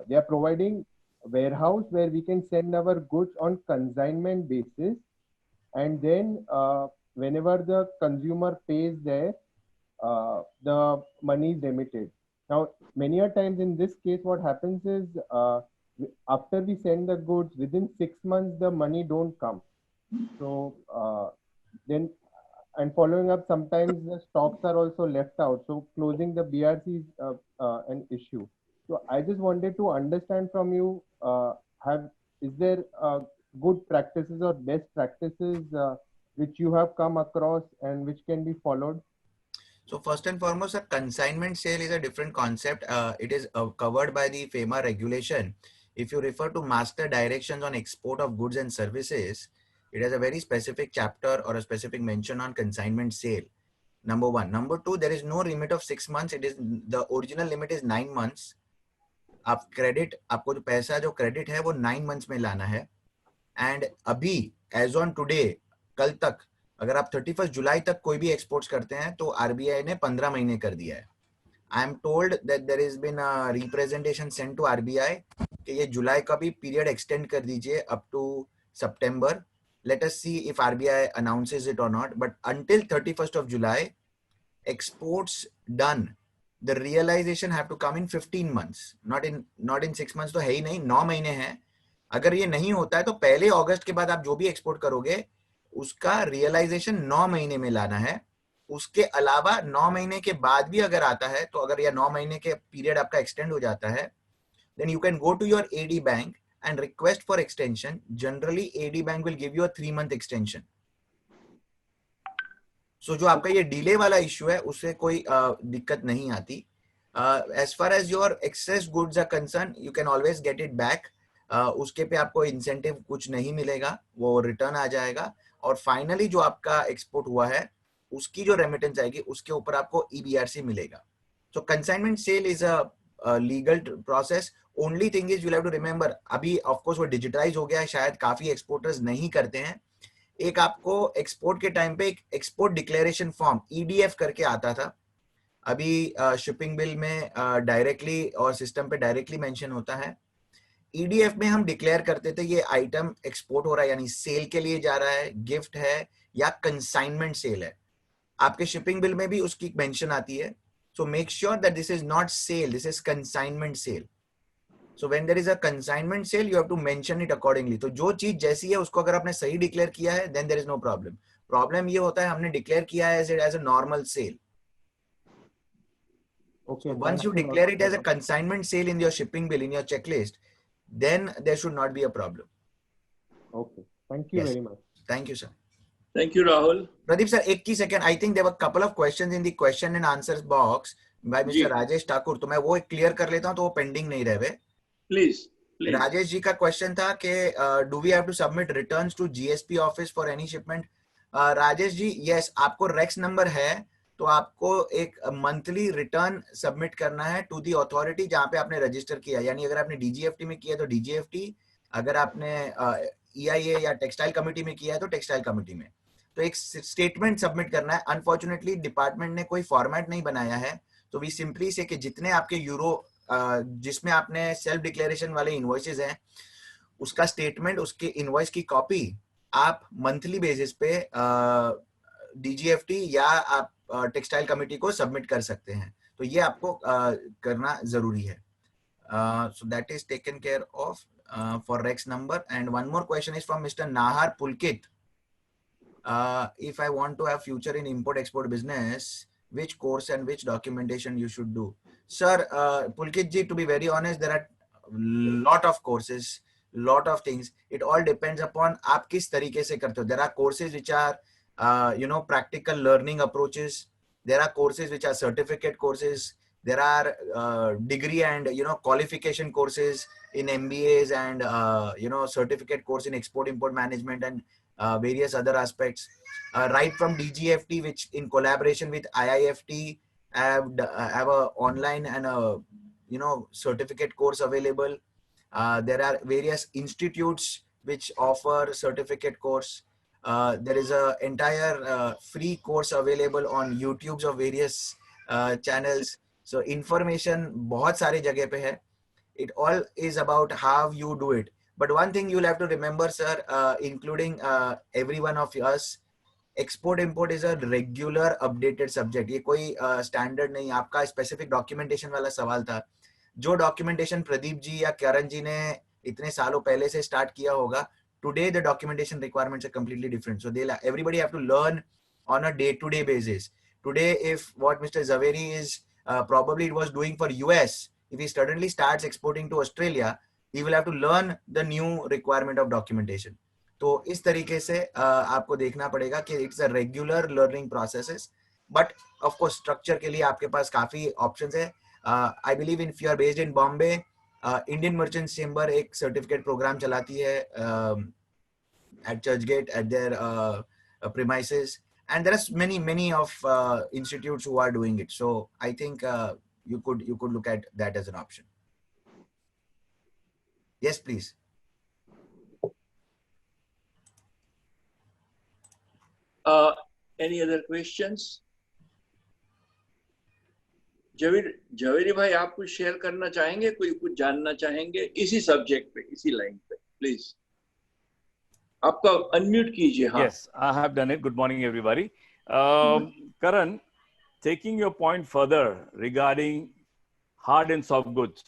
they are providing warehouse where we can send our goods on consignment basis, and then whenever the consumer pays there, the money is remitted. Now, many a times in this case, what happens is after we send the goods, within 6 months, the money don't come. So then, and following up, sometimes the stocks are also left out. So closing the BRC is an issue. So I just wanted to understand from you, is there good practices or best practices which you have come across and which can be followed? So first and foremost, a consignment sale is a different concept. It is covered by the FEMA regulation. If you refer to Master Directions on Export of Goods and Services, it has a very specific chapter or a specific mention on consignment sale. Number one. Number two, there is no limit of 6 months. It is the original limit is 9 months. आप credit, आपको जो पैसा जो credit है वो 9 months में लाना है. एंड अभी एज ऑन टुडे, कल तक अगर आप 31 जुलाई तक कोई भी एक्सपोर्ट्स करते हैं तो आरबीआई ने 15 महीने कर दिया है. I am told that there is been a representation sent to RBI कि ये जुलाई का भी पीरियड एक्सटेंड कर दीजिए अप टू सितंबर. Let us see if RBI announces it or not. But until 31st of July, exports done, the realization have to come in 15 months, not in 6 months. तो है ही नहीं, 9 महीने हैं. अगर ये नहीं होता है तो पहले अगस्त के बाद आप जो भी एक्सपोर्ट करोगे उसका रियलाइजेशन 9 महीने में लाना है. उसके अलावा 9 महीने के बाद भी अगर आता है तो अगर यह 9 महीने के पीरियड आपका एक्सटेंड हो जाता है, then you can go to your AD bank and request for extension. Generally, AD bank will give you a 3-month extension. So जो आपका ये डिले वाला इश्यू है उससे कोई दिक्कत नहीं आती. As far as your excess goods are concerned, you can always get it back. उसके पे आपको इंसेंटिव कुछ नहीं मिलेगा, वो रिटर्न आ जाएगा. और फाइनली जो आपका एक्सपोर्ट हुआ है उसकी जो रेमिटेंस आएगी उसके ऊपर आपको EBRC मिलेगा. So consignment sale is a legal process. Only thing is you have to remember, अभी ऑफ कोर्स वो डिजिटाइज हो गया है, शायद काफी एक्सपोर्टर्स नहीं करते हैं. एक आपको एक्सपोर्ट के टाइम पे एक एक्सपोर्ट डिक्लेरेशन फॉर्म EDF करके आता था. अभी शिपिंग बिल में डायरेक्टली और सिस्टम पे डायरेक्टली मेंशन होता है. EDF में हम डिक्लेयर करते थे ये आइटम एक्सपोर्ट हो रहा है, यानी सेल के लिए जा रहा है, गिफ्ट है या कंसाइनमेंट सेल है. आपके शिपिंग बिल में भी उसकी मेंशन आती है. So make sure that this is not sale, this is consignment sale. So when there is a consignment sale, you have to mention it accordingly. तो जो चीज जैसी है उसको अगर आपने सही डिक्लेयर किया है, then there is no problem. Problem ये होता है हमने डिक्लेयर किया है as a normal sale. Okay. So once you declare it as a consignment sale in your shipping bill, in your checklist, then there should not be a problem. Okay. Thank you very much. Thank you, sir. Thank you, Rahul. Pradeep sir, एक ही second. I think there were a couple of questions in the question and answers box by Mr. Rajesh Thakur. तो मैं वो clear कर लेता हूँ तो वो pending नहीं रहे. Please. राजेश जी का क्वेश्चन था कि do we have to submit returns to GSP office for any shipment. Rajesh ji, yes, आपको रेक्स नंबर है तो आपको एक मंथली रिटर्न सबमिट करना है टू दी अथॉरिटी जहां पे आपने रजिस्टर किया. यानी अगर आपने डीजीएफटी में किया तो डीजीएफटी, अगर आपने EIA या टेक्सटाइल कमिटी में किया है तो टेक्सटाइल कमिटी में. तो एक स्टेटमेंट सबमिट करना है. अनफॉर्चुनेटली डिपार्टमेंट ने कोई फॉर्मेट नहीं बनाया है, तो वी सिंपली से कि जितने आपके यूरो जिसमें आपने सेल्फ डिक्लेरेशन वाले इनवॉइसेस हैं उसका स्टेटमेंट, उसके इनवॉइस की कॉपी आप मंथली बेसिस पे डीजीएफटी या आप टेक्सटाइल कमिटी को सबमिट कर सकते हैं. तो ये आपको करना जरूरी है. So that is taken care of for REX number. And one more question is from mister Nahar Pulkit. If I want to have future in import export business, which course and which documentation you should do? Sir, Pulkit ji, to be very honest, there are lot of courses, lot of things. It all depends upon आप किस तरीके से करते हो. There are courses which are practical learning approaches. There are courses which are certificate courses. There are degree and qualification courses in MBAs and certificate course in export import management and various other aspects. Right from DGFT, which in collaboration with IIFT have a online and a certificate course available. There are various institutes which offer certificate course. There is a entire free course available on YouTube's of various channels. So information बहुत सारी जगह पे है. It all is about how you do it. But one thing you'll have to remember, sir, including every one of us, export import is a regular updated subject. ये कोई standard नहीं. आपका specific documentation वाला सवाल था. जो documentation Pradeep ji या करण जी ने इतने सालों पहले से start किया होगा, today the documentation requirements are completely different. So everybody have to learn on a day-to-day basis. Today, if what Mr. Zaveri is probably it was doing for US, if he suddenly starts exporting to Australia, he will have to learn the new requirement of documentation. तो इस तरीके से आपको देखना पड़ेगा कि it's a regular learning processes, but of course structure के लिए आपके पास काफी ऑप्शंस है. I believe in, if you are based in Bombay, Indian merchants chamber एक सर्टिफिकेट प्रोग्राम चलाती है at Churchgate at their premises, and there are many of institutes who are doing it. So I think you could look at that as an option. Yes, please. Any other questions? Javeri भाई, आप कुछ share करना चाहेंगे, कोई कुछ जानना चाहेंगे इसी सब्जेक्ट पे, इसी लाइन पे, प्लीज आपका अनम्यूट कीजिए. हाँ. Yes, I have done it. Good morning, everybody. Karan, taking your point further regarding hard and soft goods,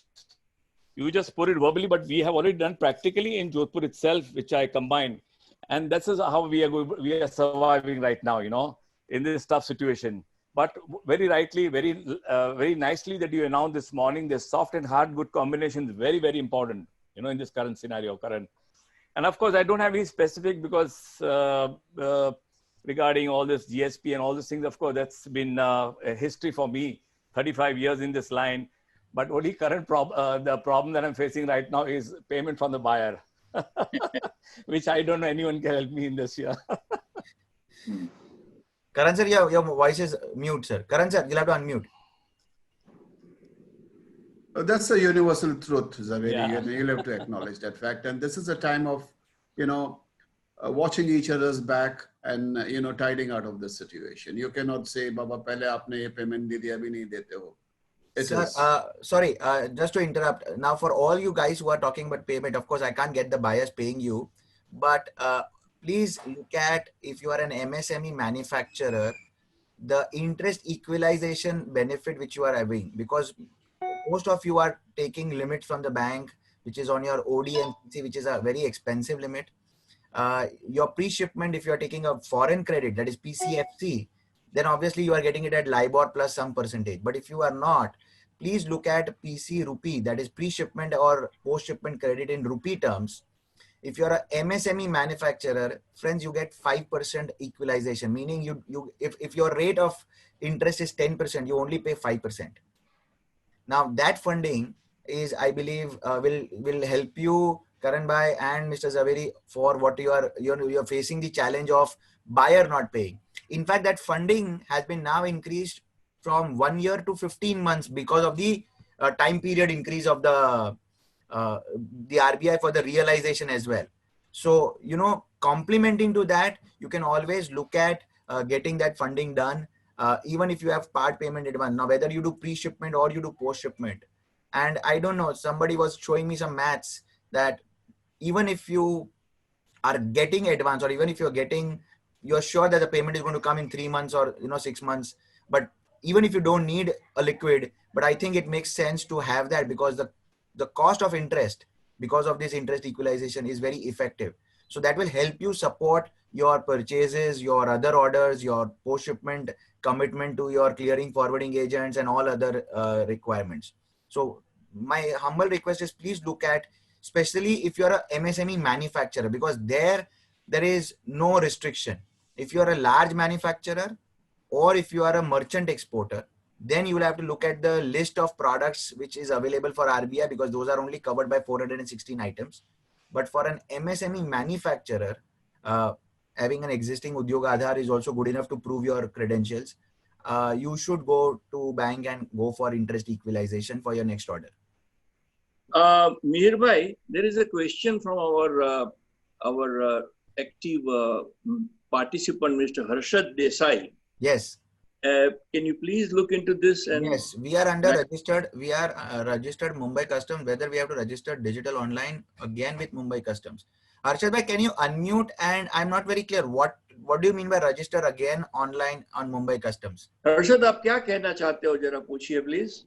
you just put it verbally, but we have already done practically in Jodhpur itself, which I combined, and this is how we are surviving right now, in this tough situation. But very rightly, very nicely that you announced this morning, the soft and hard good combination is very, very important, in this current scenario, Karan. And of course, I don't have any specific because regarding all this GSP and all these things, of course, that's been a history for me, 35 years in this line. But only current the problem that I'm facing right now is payment from the buyer, which I don't know anyone can help me in this year. Karan sir, your voice is mute, sir. Karan sir, you'll have to unmute. That's a universal truth, Zaveri. Yeah. You'll have to acknowledge that fact. And this is a time of, watching each other's back and, tiding out of this situation. You cannot say, Baba, pehle aapne ye payment di diya, abhi nahi dete ho. Sir, sorry, just to interrupt. Now, for all you guys who are talking about payment, of course, I can't get the buyers paying you. But please look at, if you are an MSME manufacturer, the interest equalization benefit which you are having, because most of you are taking limits from the bank, which is on your OD and CC, which is a very expensive limit. Your pre-shipment, if you are taking a foreign credit, that is PCFC, then obviously you are getting it at LIBOR plus some percentage. But if you are not, please look at PC rupee, that is pre-shipment or post-shipment credit in rupee terms. If you are a MSME manufacturer, friends, you get 5% equalization, meaning if your rate of interest is 10%, you only pay 5%. Now that funding is, I believe, will help you, Karan bhai and Mr. Zaveri, for what you're facing the challenge of buyer not paying. In fact, that funding has been now increased from 1 year to 15 months because of the time period increase of the RBI for the realization as well. So, complementing to that, you can always look at getting that funding done, even if you have part payment advance. Now, whether you do pre-shipment or you do post-shipment. And I don't know, somebody was showing me some maths that even if you are getting advance, or even if you're sure that the payment is going to come in 3 months or 6 months, but even if you don't need a liquid, but I think it makes sense to have that, because the cost of interest because of this interest equalization is very effective. So that will help you support your purchases, your other orders, your post-shipment commitment to your clearing forwarding agents and all other requirements. So my humble request is, please look at, especially if you're a MSME manufacturer, because there is no restriction. If you're a large manufacturer or if you are a merchant exporter, then you will have to look at the list of products which is available for RBI, because those are only covered by 416 items. But for an MSME manufacturer, having an existing Udyog Aadhaar is also good enough to prove your credentials. You should go to bank and go for interest equalization for your next order. Mihir bhai, there is a question from our active participant, Mr. Harshad Desai. Yes. Can you please look into this? And yes, we are under registered. We are registered Mumbai Customs. Whether we have to register digital online again with Mumbai Customs. Arshad bhai, can you unmute? And I'm not very clear. What do you mean by register again online on Mumbai Customs? Arshad, आप क्या कहना चाहते हो जरा पूछिए please.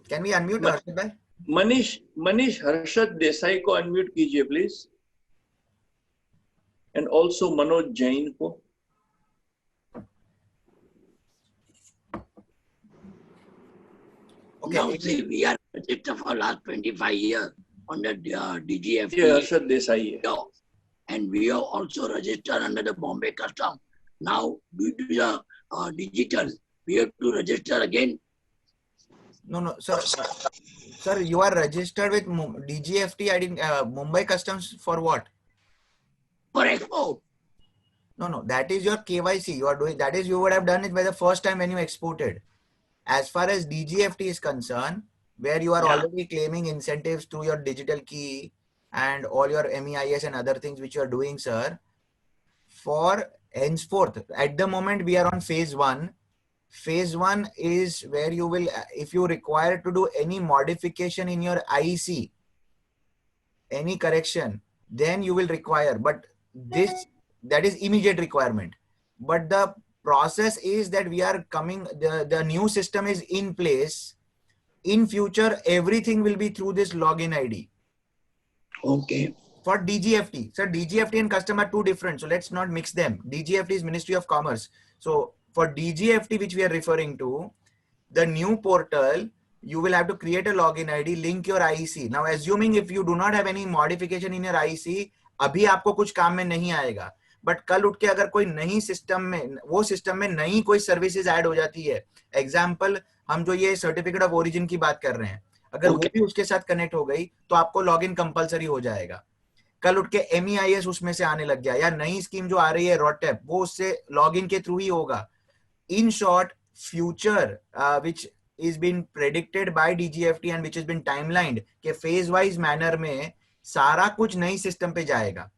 Can we unmute Arshad bhai? Manish Harshad Desai को unmute कीजिए please. And also Manoj Jain ko. Okay. Now see, we are registered for last 25 years under DGFT. Yes, Harshad Desai. And we are also registered under the Bombay Custom. Now, due to the digital, we have to register again. No, sir. Sir, you are registered with DGFT. I didn't Mumbai Customs for what? For export. No. That is your KYC. You are doing that is you would have done it by the first time when you exported. As far as DGFT is concerned, where you are already claiming incentives through your digital key and all your MEIS and other things which you are doing, sir. For henceforth, at the moment we are on phase 1. Phase 1 is where you will, if you require to do any modification in your IEC, any correction, then you will require. But that is immediate requirement. But the process is that we are coming, the new system is in place. In future, everything will be through this login ID. Okay. For DGFT. Sir, DGFT and custom are two different. So let's not mix them. DGFT is Ministry of Commerce. So for DGFT, which we are referring to, the new portal, you will have to create a login ID, link your IEC. Now, assuming if you do not have any modification in your IEC, अभी आपको कुछ काम में नहीं आएगा. But कल उठ के अगर कोई नई सिस्टम में, वो सिस्टम में नई कोई सर्विसेज ऐड हो जाती है, एग्जाम्पल हम जो ये सर्टिफिकेट ऑफ ओरिजिन की बात कर रहे हैं, अगर वो भी उसके साथ कनेक्ट हो गई तो आपको लॉगिन कंपलसरी हो जाएगा. कल उठ के MEIS उसमें से आने लग गया, या नई स्कीम जो आ रही है RODTEP, वो उससे लॉगिन के थ्रू ही होगा. In short, future which is been predicted by DGFT and which has been timelined के phase wise manner में सारा कुछ नई सिस्टम पे जाएगा.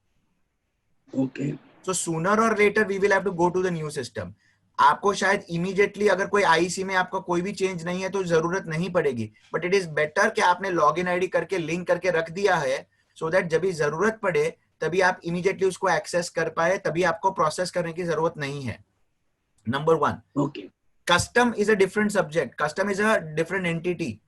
Okay. So sooner or later we will have to go to the new system. आपको शायद immediately अगर कोई IEC में आपका कोई भी चेंज नहीं है तो जरूरत नहीं पड़ेगी. But it is better कि आपने लॉगिन आईडी करके लिंक करके रख दिया है, so that जब भी जरूरत पड़े तभी आप immediately उसको एक्सेस कर पाए, तभी आपको प्रोसेस करने की जरूरत नहीं है. Number 1. Okay. Custom is a different subject. Custom is a different entity.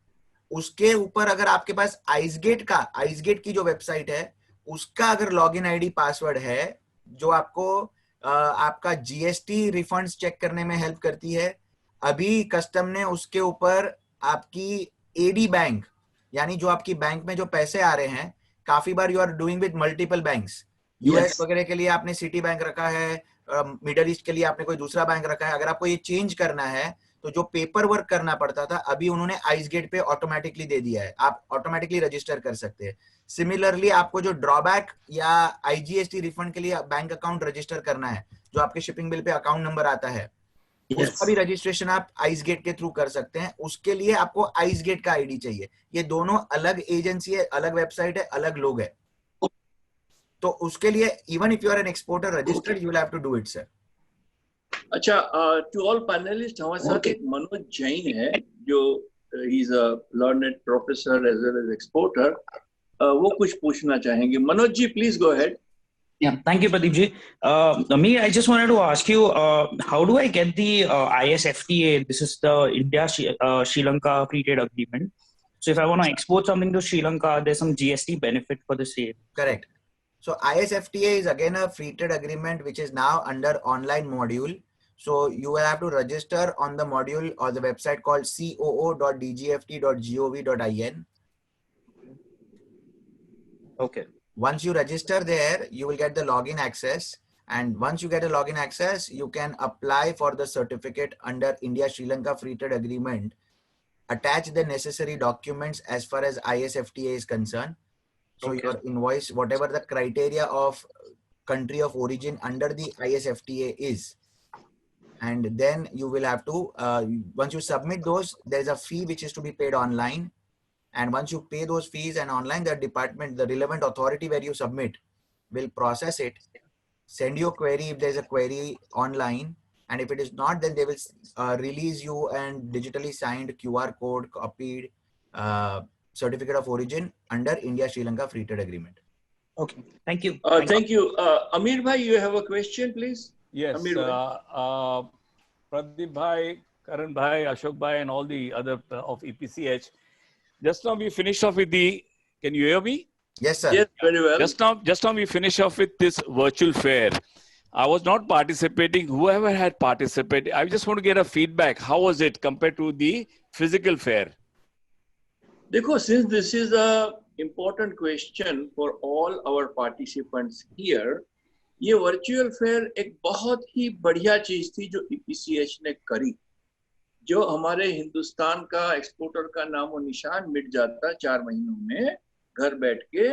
उसके ऊपर अगर आपके पास आइसगेट की जो वेबसाइट है, उसका अगर लॉगिन आईडी पासवर्ड है, जो आपको आपका जीएसटी रिफंड्स चेक करने में हेल्प करती है, अभी कस्टम ने उसके ऊपर आपकी एडी बैंक, यानी जो आपकी बैंक में जो पैसे आ रहे हैं, काफी बार you are doing with multiple banks. US वगैरह के लिए आपने सिटी बैंक रखा है, मिडल ईस्ट के लिए आपने कोई दूसरा बैंक रखा है. अगर आपको ये चेंज करना है तो जो पेपर वर्क करना पड़ता था, अभी उन्होंने आइसगेट पे ऑटोमेटिकली दे दिया है, आप ऑटोमेटिकली रजिस्टर कर सकते हैं. सिमिलरली आपको जो ड्रॉबैक या आईजीएसटी रिफंड के लिए बैंक अकाउंट रजिस्टर करना है, जो आपके shipping bill pay account number आता है, उसका भी रजिस्ट्रेशन आप आइसगेट के थ्रू कर सकते हैं. उसके लिए आपको आइसगेट का आईडी चाहिए. ये दोनों अलग एजेंसी है, अलग वेबसाइट है, अलग लोग है. तो उसके लिए even if you are an exporter registered, you will have to do it sir. अच्छा, टू ऑल पैनलिस्ट, हमारे साथ एक मनोज जैन है जो he is a learned professor as well as exporter. वो कुछ पूछना चाहेंगे. Manoj ji, please go ahead. Yeah, thank you, Pradeep ji. Me, I just wanted to ask you, how do I get the ISFTA? This is the India-Sri Lanka Free Trade Agreement. So if I want to export something to Sri Lanka, there's some GST benefit for the same. Correct. So ISFTA is again a free trade agreement which is now under online module. So you will have to register on the module or the website called coo.dgft.gov.in. Okay. Once you register there, you will get the login access. And once you get a login access, you can apply for the certificate under India-Sri Lanka Free Trade Agreement. Attach the necessary documents as far as ISFTA is concerned. So your invoice, whatever the criteria of country of origin under the ISFTA is. And then you will have to, once you submit those, there is a fee which is to be paid online. And once you pay those fees and online, the department, the relevant authority where you submit will process it. send you a query if there's a query online. And if it is not, then they will release you and digitally signed QR code, copied certificate of origin under India-Sri Lanka Free Trade Agreement. Okay, thank you. Thank you. Amir bhai, you have a question, please? Yes, Amir bhai. Pradeep bhai, Karan bhai, Ashok bhai, and all the other of EPCH. Just now we finished off with the, can you hear me? Yes, sir. Yes, very well. Just now we finish off with this virtual fair. I was not participating. Whoever had participated, I just want to get a feedback. How was it compared to the physical fair? Dekho, since this is a important question for all our participants here, ये virtual fair एक बहुत ही बढ़िया चीज थी जो EPCH ने करी, जो हमारे हिंदुस्तान का एक्सपोर्टर का नामो निशान मिट जाता 4 महीनों में घर बैठ के।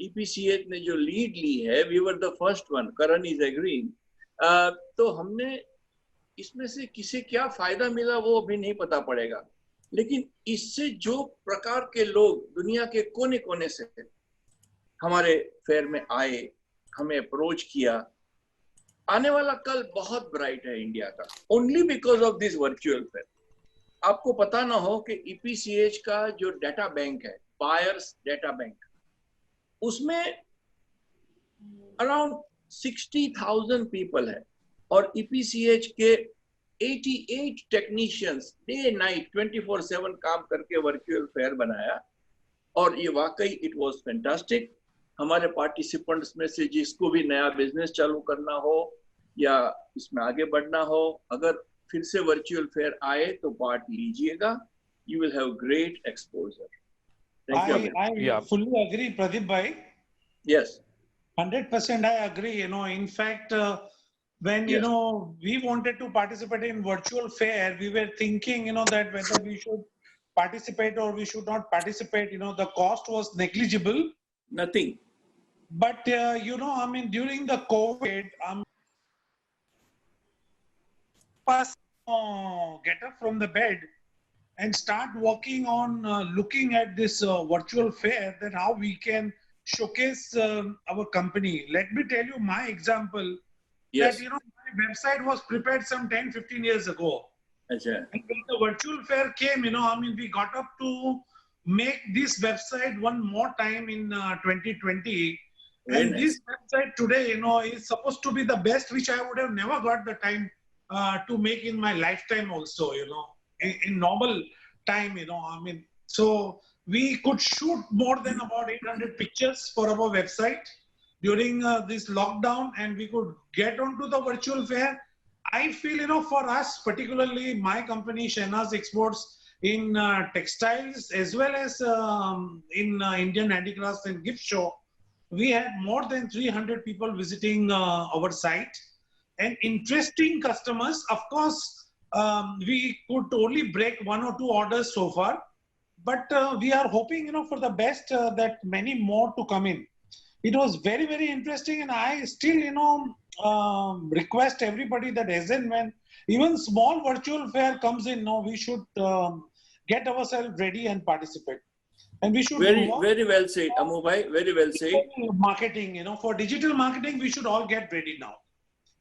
EPCH ने जो लीड ली है, we were the first one, Karan is agreeing. तो हमने इसमें से किसे क्या फायदा मिला वो अभी नहीं पता पड़ेगा, लेकिन इससे जो प्रकार के लोग दुनिया के कोने कोने से हमारे फेयर में आए, हमें अप्रोच किया, आने वाला कल बहुत ब्राइट है इंडिया का, only because of this virtual fair. आपको पता ना हो कि EPCH का जो डाटा बैंक है, बायर्स डाटा बैंक, उसमें अराउंड 60,000 पीपल है और EPCH के 88 टेक्नीशियंस डे नाइट 24/7 काम करके वर्चुअल फेयर बनाया और ये वाकई इट वाज फैंटास्टिक। हमारे पार्टिसिपेंट्स में से जिसको भी नया बिजनेस चालू करना हो या इसमें आगे बढ़ना हो, अगर फिर से वर्चुअल फेयर आए तो पार्ट लीजिएगा, you will have great exposure. Thank you. I fully agree, Pradeep bhai. Yes. 100% I agree. In fact, when, we wanted to participate in virtual fair, we were thinking, that whether we should participate or we should not participate, the cost was negligible. Nothing. But, during the COVID, get up from the bed and start working on looking at this virtual fair, then how we can showcase our company. Let me tell you my example. Yes. That, my website was prepared some 10-15 years ago. Achha. And when the virtual fair came, we got up to make this website one more time in 2020. Very and nice. This website today, is supposed to be the best, which I would have never got the time to make in my lifetime also, in normal time, so we could shoot more than about 800 pictures for our website during this lockdown, and we could get onto the virtual fair. I feel, for us, particularly my company, Shehnaz Exports, in textiles as well as in Indian Handicrafts and Gift Show, we had more than 300 people visiting our site and interesting customers. Of course, we could only break 1 or 2 orders so far, but we are hoping, for the best that many more to come in. It was very, very interesting, and I still, request everybody that as and when even small virtual fair comes in, we should get ourselves ready and participate. And we should very well said, Amu bhai, very well said. Marketing, for digital marketing, we should all get ready now.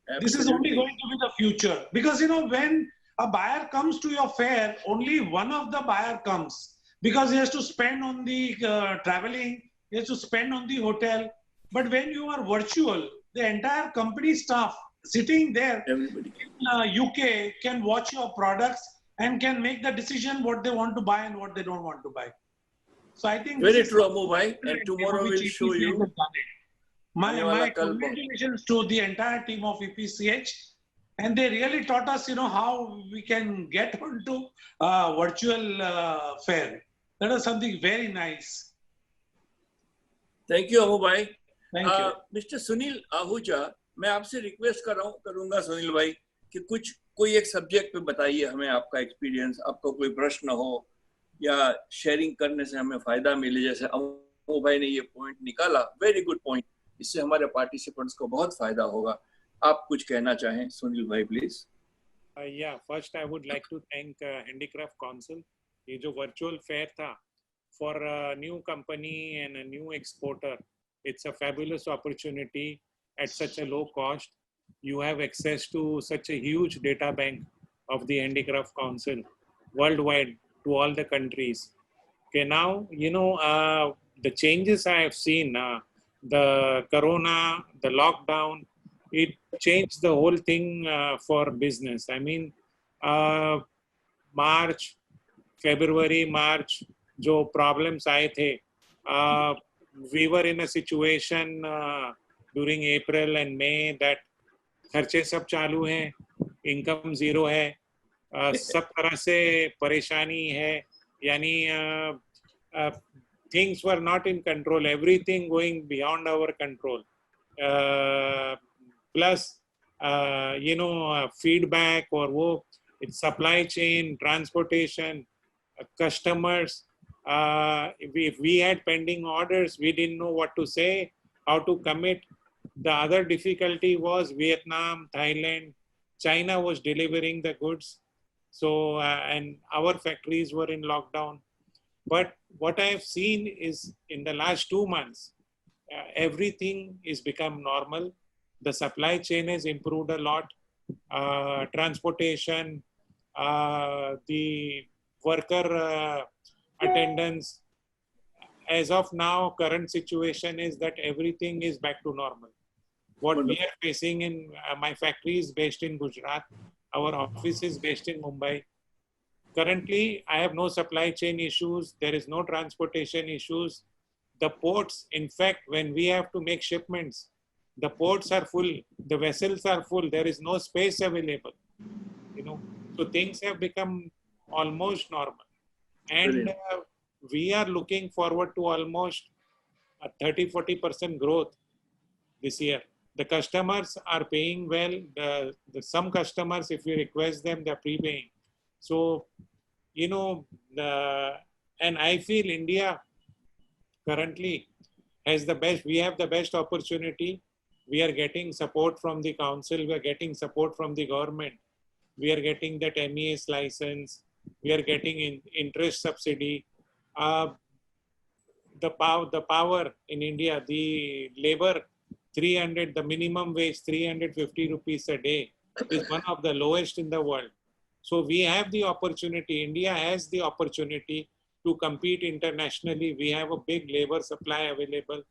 Absolutely. This is only going to be the future, because when a buyer comes to your fair, only one of the buyer comes because he has to spend on the traveling, he has to spend on the hotel. But when you are virtual, the entire company staff sitting there Everybody. in UK can watch your products and can make the decision what they want to buy and what they don't want to buy. So I think Very true, Amu bhai, and tomorrow we'll show you. My congratulations to the entire team of EPCH, and they really taught us, how we can get onto virtual fair. That was something very nice. Thank you, Amu bhai. Thank you. Mr. Sunil Ahuja, मैं आपसे request करूंगा सुनील भाई कि कोई एक subject पे बताइए हमें, आपका एक्सपीरियंस, आपका कोई प्रश्न हो या शेयरिंग करने से हमें फायदा मिले, जैसे अमू भाई ने ये पॉइंट निकाला, वेरी गुड पॉइंट, इससे हमारे पार्टिसिपेंट्स को बहुत फायदा होगा। आप कुछ कहना चाहें सुनील भाई, please. Yeah, first I would like to thank Handicraft Council. ये जो virtual fair था, for a new company and a new exporter, it's a fabulous opportunity. at such a low cost. You have access to such a huge data bank of the Handicraft Council worldwide to all the countries. Okay, now, the changes I have seen, the corona, the lockdown, it changed the whole thing for business. I mean, March, February, March, जो problems आए थे, we were in a situation during April and May that खर्चे सब चालू हैं, income zero है, सब तरह से परेशानी है, यानी things were not in control, everything going beyond our control. Plus, feedback or वो, it's supply chain, transportation, customers. If we had pending orders, we didn't know what to say, how to commit. The other difficulty was Vietnam, Thailand, China was delivering the goods. So, and our factories were in lockdown. But what I have seen is in the last 2 months, everything is become normal. The supply chain has improved a lot. Transportation, the worker attendance. As of now, current situation is that everything is back to normal. What we are facing in my factory is based in Gujarat. Our office is based in Mumbai. Currently, I have no supply chain issues. There is no transportation issues. The ports, in fact, when we have to make shipments, the ports are full. The vessels are full. There is no space available. So things have become almost normal. And we are looking forward to almost a 30-40% growth this year. The customers are paying well. Some customers, if you request them, they're prepaying. So, and I feel India currently has the best, we have the best opportunity. We are getting support from the council. We are getting support from the government. We are getting that MES license. We are getting interest subsidy. The power in India, the labor, 300, the minimum wage, 350 rupees a day is one of the lowest in the world. So we have the opportunity, India has the opportunity to compete internationally. We have a big labor supply available.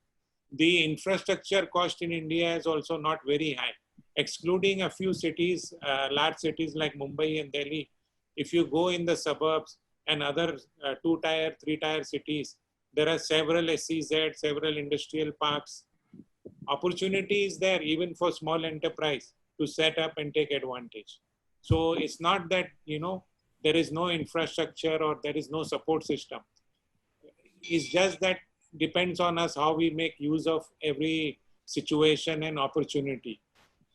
The infrastructure cost in India is also not very high. Excluding a few cities, large cities like Mumbai and Delhi, if you go in the suburbs and other 2-tier, 3-tier cities, there are several SEZ, several industrial parks. Opportunity is there even for small enterprise to set up and take advantage. So it's not that, there is no infrastructure or there is no support system. It's just that depends on us how we make use of every situation and opportunity.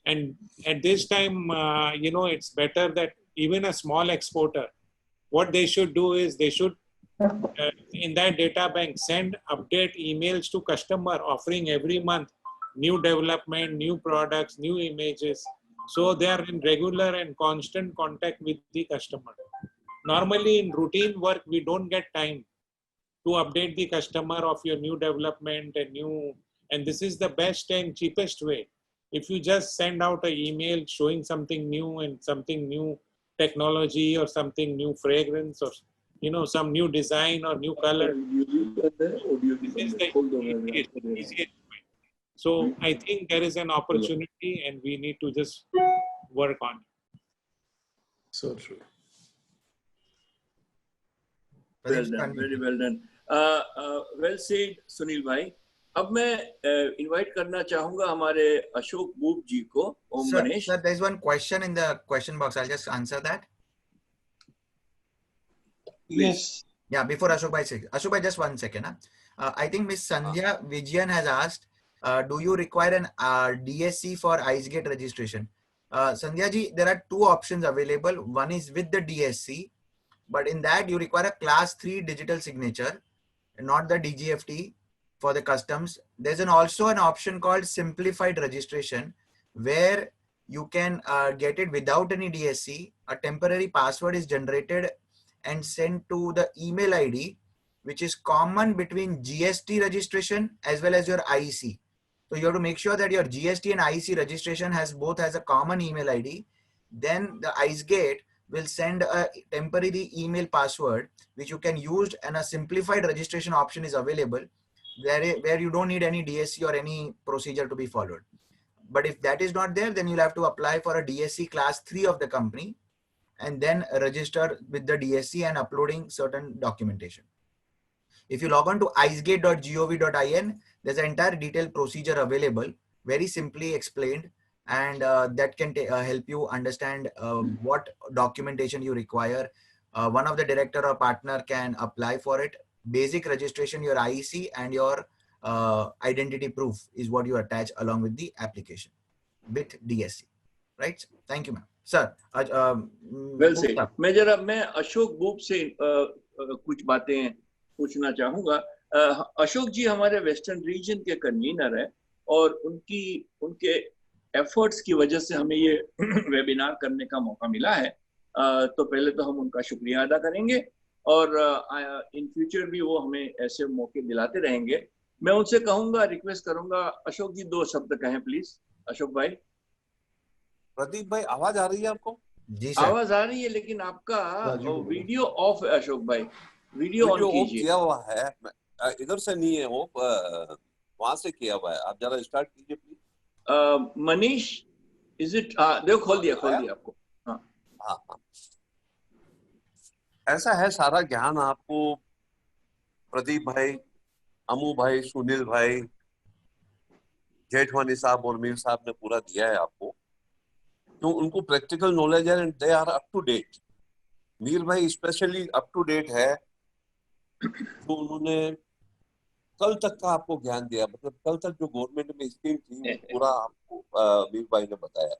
And at this time, it's better that even a small exporter, what they should do is they should, in that data bank, send update emails to customer offering every month new development, new products, new images. So they are in regular and constant contact with the customer. Normally in routine work, we don't get time to update the customer of your new development and this is the best and cheapest way. If you just send out an email showing something new and something new technology or something new fragrance or some new design or new color, this is the easiest way. So I think there is an opportunity and we need to just work on it. So true. Well done, very well done. Well said, Sunil bhai. अब मैं invite करना चाहूँगा हमारे Ashok boob जी को. Sir, there is one question in the question box. I'll just answer that. Yes. Yeah, before Ashok bhai says. Ashok bhai, just 1 second. I think Miss Sandhya Vijayan has asked, do you require an DSC for IceGate registration? Sandhya ji, there are 2 options available. One is with the DSC, but in that you require a class 3 digital signature, not the DGFT for the customs. There's also an option called simplified registration where you can get it without any DSC. A temporary password is generated and sent to the email ID, which is common between GST registration as well as your IEC. So you have to make sure that your GST and IC registration has a common email ID. Then the IceGate will send a temporary email password which you can use, and a simplified registration option is available where you don't need any DSC or any procedure to be followed. But if that is not there, then you'll have to apply for a DSC class 3 of the company and then register with the DSC and uploading certain documentation. If you log on to icegate.gov.in, there's an entire detailed procedure available, very simply explained, and that can help you understand what documentation you require. One of the director or partner can apply for it. Basic registration, your IEC and your identity proof is what you attach along with the application with DSC, right? Thank you, ma'am. Sir, well said. मैं Ashok boop से कुछ बातें पूछना चाहूंगा। अशोक जी हमारे western region के convener हैं और उनके एफर्ट्स की वजह से हमें ये वेबिनार करने का मौका मिला है। तो पहले तो हम उनका शुक्रिया अदा करेंगे और इन फ्यूचर भी वो हमें ऐसे मौके दिलाते रहेंगे। मैं उनसे कहूंगा, रिक्वेस्ट करूंगा, अशोक जी 2 शब्द कहें प्लीज। अशोक भाई। प्रदीप भाई आवाज आ रही है आपको? जी सर। आवाज आ रही है, लेकिन आपका वीडियो ऑफ है अशोक भाई, वीडियो ऑन कीजिए। किया हुआ है, इधर से नहीं है वो, वहां से किया हुआ है। आप जरा स्टार्ट कीजिए प्लीज। Manish, is it? देखो खोल दिया आपको। हाँ। ऐसा है, सारा ज्ञान आपको प्रदीप भाई, अमू भाई, सुनील भाई, जेठवानी साहब और मीर साहब ने पूरा दिया है आपको, तो उनको प्रैक्टिकल नॉलेज है and they are up to date. Mir भाई स्पेशली अप टू डेट है, तो उन्होंने कल तक का आपको ज्ञान दिया, मतलब कल तक जो गवर्नमेंट में स्कीम थी पूरा आपको मीर भाई ने बताया।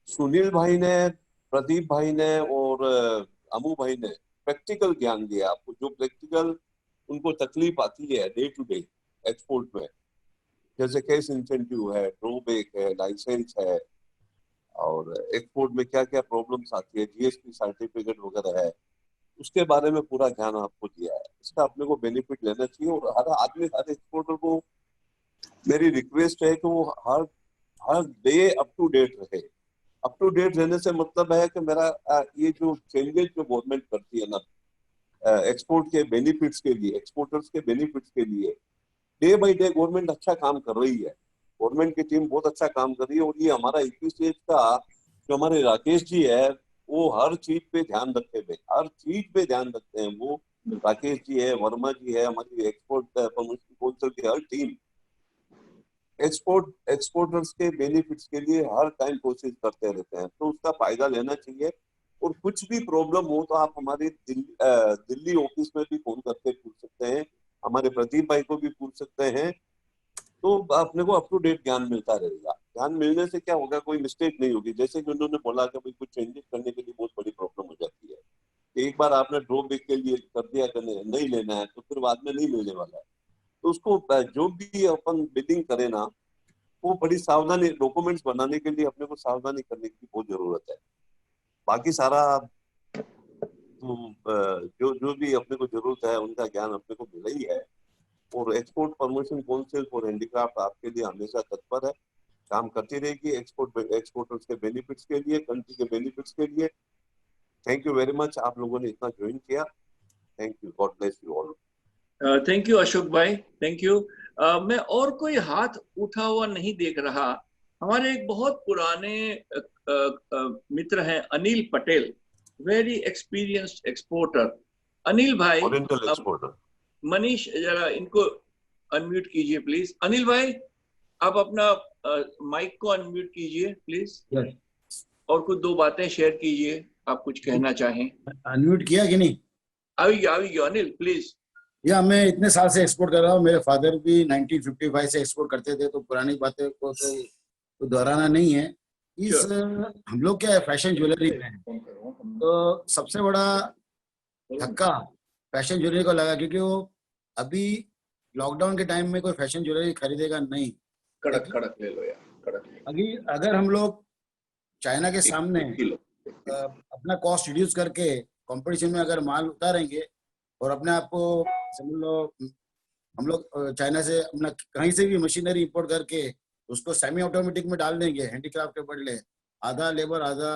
सुनील भाई ने, प्रदीप भाई ने और अमू भाई ने प्रैक्टिकल ज्ञान दिया आपको, जो प्रैक्टिकल उनको तकलीफ आती है डे टू डे एक्सपोर्ट में, जैसे केस इंसेंटिव है, ड्रॉबैक है, लाइसेंस है, और एक्सपोर्ट में क्या क्या प्रॉब्लम्स आती है, जीएसटी सर्टिफिकेट वगैरह है, उसके बारे में पूरा ज्ञान आपको दिया है। इसका अपने को बेनिफिट लेना चाहिए और हर आदमी, हर एक्सपोर्टर को मेरी रिक्वेस्ट है कि वो हर डे अप टू डेट रहे। अप टू डेट रहने से मतलब है कि मेरा ये जो चेंजेस जो गवर्नमेंट करती है ना एक्सपोर्ट के बेनिफिट्स के लिए, एक्सपोर्टर्स के बेनिफिट्स के लिए, डे बाय डे गवर्नमेंट अच्छा काम कर रही है। गवर्नमेंट की टीम बहुत अच्छा काम कर रही है और ये हमारा ईपीसीएच का जो हमारे राकेश जी है, वो हर चीज पे ध्यान रखे हुए, हर चीज पे ध्यान रखते हैं। वो राकेश जी है, वर्मा जी है, हमारी एक्सपोर्ट प्रमोशन काउंसिल की हर टीम एक्सपोर्टर्स के बेनिफिट्स के लिए हर टाइम कोशिश करते रहते हैं, तो उसका फायदा लेना चाहिए। और कुछ भी प्रॉब्लम हो तो आप हमारे दिल्ली ऑफिस में भी फोन करके पूछ सकते हैं, हमारे प्रदीप भाई को भी पूछ सकते हैं, तो अपने को अप टू डेट ज्ञान मिलता रहेगा। ज्ञान मिलने से क्या होगा, कोई मिस्टेक नहीं होगी। जैसे कि उन्होंने बोला कि भाई कुछ चेंजेस करने के लिए बहुत बड़ी प्रॉब्लम हो जाती है। एक बार आपने ड्रॉबैक के लिए कर दिया कि नहीं लेना है, तो फिर बाद में नहीं मिलने वाला है। तो उसको जो भी अपन बिलिंग करें ना, वो बड़ी सावधानी, डॉक्यूमेंट्स बनाने के लिए अपने को सावधानी करने की बहुत जरूरत है। बाकी सारा तो जो भी अपने को जरूरत है उनका ज्ञान अपने को मिला ही है। और export promotion council for handicraft आपके लिए हमेशा तत्पर है, काम करती रहेगी एक्सपोर्टर्स के बेनिफिट्स के लिए, कंट्री के बेनिफिट्स के लिए। थैंक यू वेरी मच, आप लोगों ने इतना ज्वाइन किया। Thank you, God bless you all. Thank you Ashok भाई, थैंक यू। मैं और कोई हाथ उठा हुआ नहीं देख रहा। हमारे एक बहुत पुराने मित्र हैं Anil Patel, very experienced exporter. Anil भाई, मनीष जरा इनको अनम्यूट कीजिए प्लीज। अनिल भाई आप अपना माइक को अनम्यूट कीजिए प्लीज। और कुछ 2 बातें शेयर कीजिए, आप कुछ कहना चाहें। अनम्यूट किया कि नहीं? आई अनिल प्लीज। या मैं इतने साल से एक्सपोर्ट कर रहा हूँ, मेरे फादर भी 1955 से एक्सपोर्ट करते थे, तो पुरानी बातें को तो दोहराना नहीं है। हम लोग क्या है, फैशन ज्वेलरी में है, तो सबसे बड़ा धक्का फैशन ज्वेलरी को लगा, क्योंकि वो अभी लॉकडाउन के टाइम में कोई फैशन ज्वेलरी खरीदेगा नहीं। कड़क ले लो यार, कड़क। अभी अगर हम लोग चाइना के सामने अपना कॉस्ट रिड्यूस करके कंपटीशन में अगर माल उतारेंगे और अपने आप को समझ लो हम लोग चाइना से अपना कहीं से भी मशीनरी इंपोर्ट करके उसको सेमी ऑटोमेटिक में डाल देंगे, हैंडीक्राफ्ट के बदले आधा लेबर आधा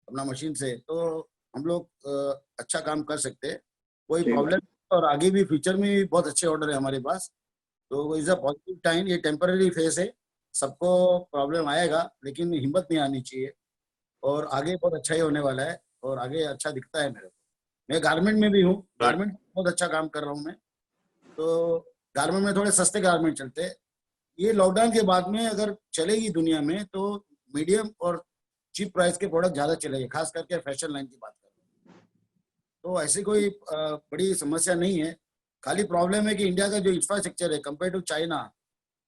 अपना मशीन से, तो हम लोग अच्छा काम कर सकते हैं, कोई प्रॉब्लम। और आगे भी फ्यूचर में भी बहुत अच्छे ऑर्डर है हमारे पास, तो इज अ पॉजिटिव टाइम। ये टेम्पररी फेस है, सबको प्रॉब्लम आएगा लेकिन हिम्मत नहीं आनी चाहिए, और आगे बहुत अच्छा ही होने वाला है, और आगे अच्छा दिखता है मेरे को। मैं गारमेंट में भी हूँ, गारमेंट बहुत अच्छा काम कर रहा हूँ मैं, तो गारमेंट में थोड़े सस्ते गारमेंट चलते हैं। ये लॉकडाउन के बाद में अगर चलेगी दुनिया में तो मीडियम और चीप प्राइस के प्रोडक्ट ज्यादा चलेंगे, खास करके फैशन लाइन की बात कर रहे हैं। तो ऐसी कोई बड़ी समस्या नहीं है, खाली प्रॉब्लम है कि इंडिया का जो इंफ्रास्ट्रक्चर है कंपेयर टू चाइना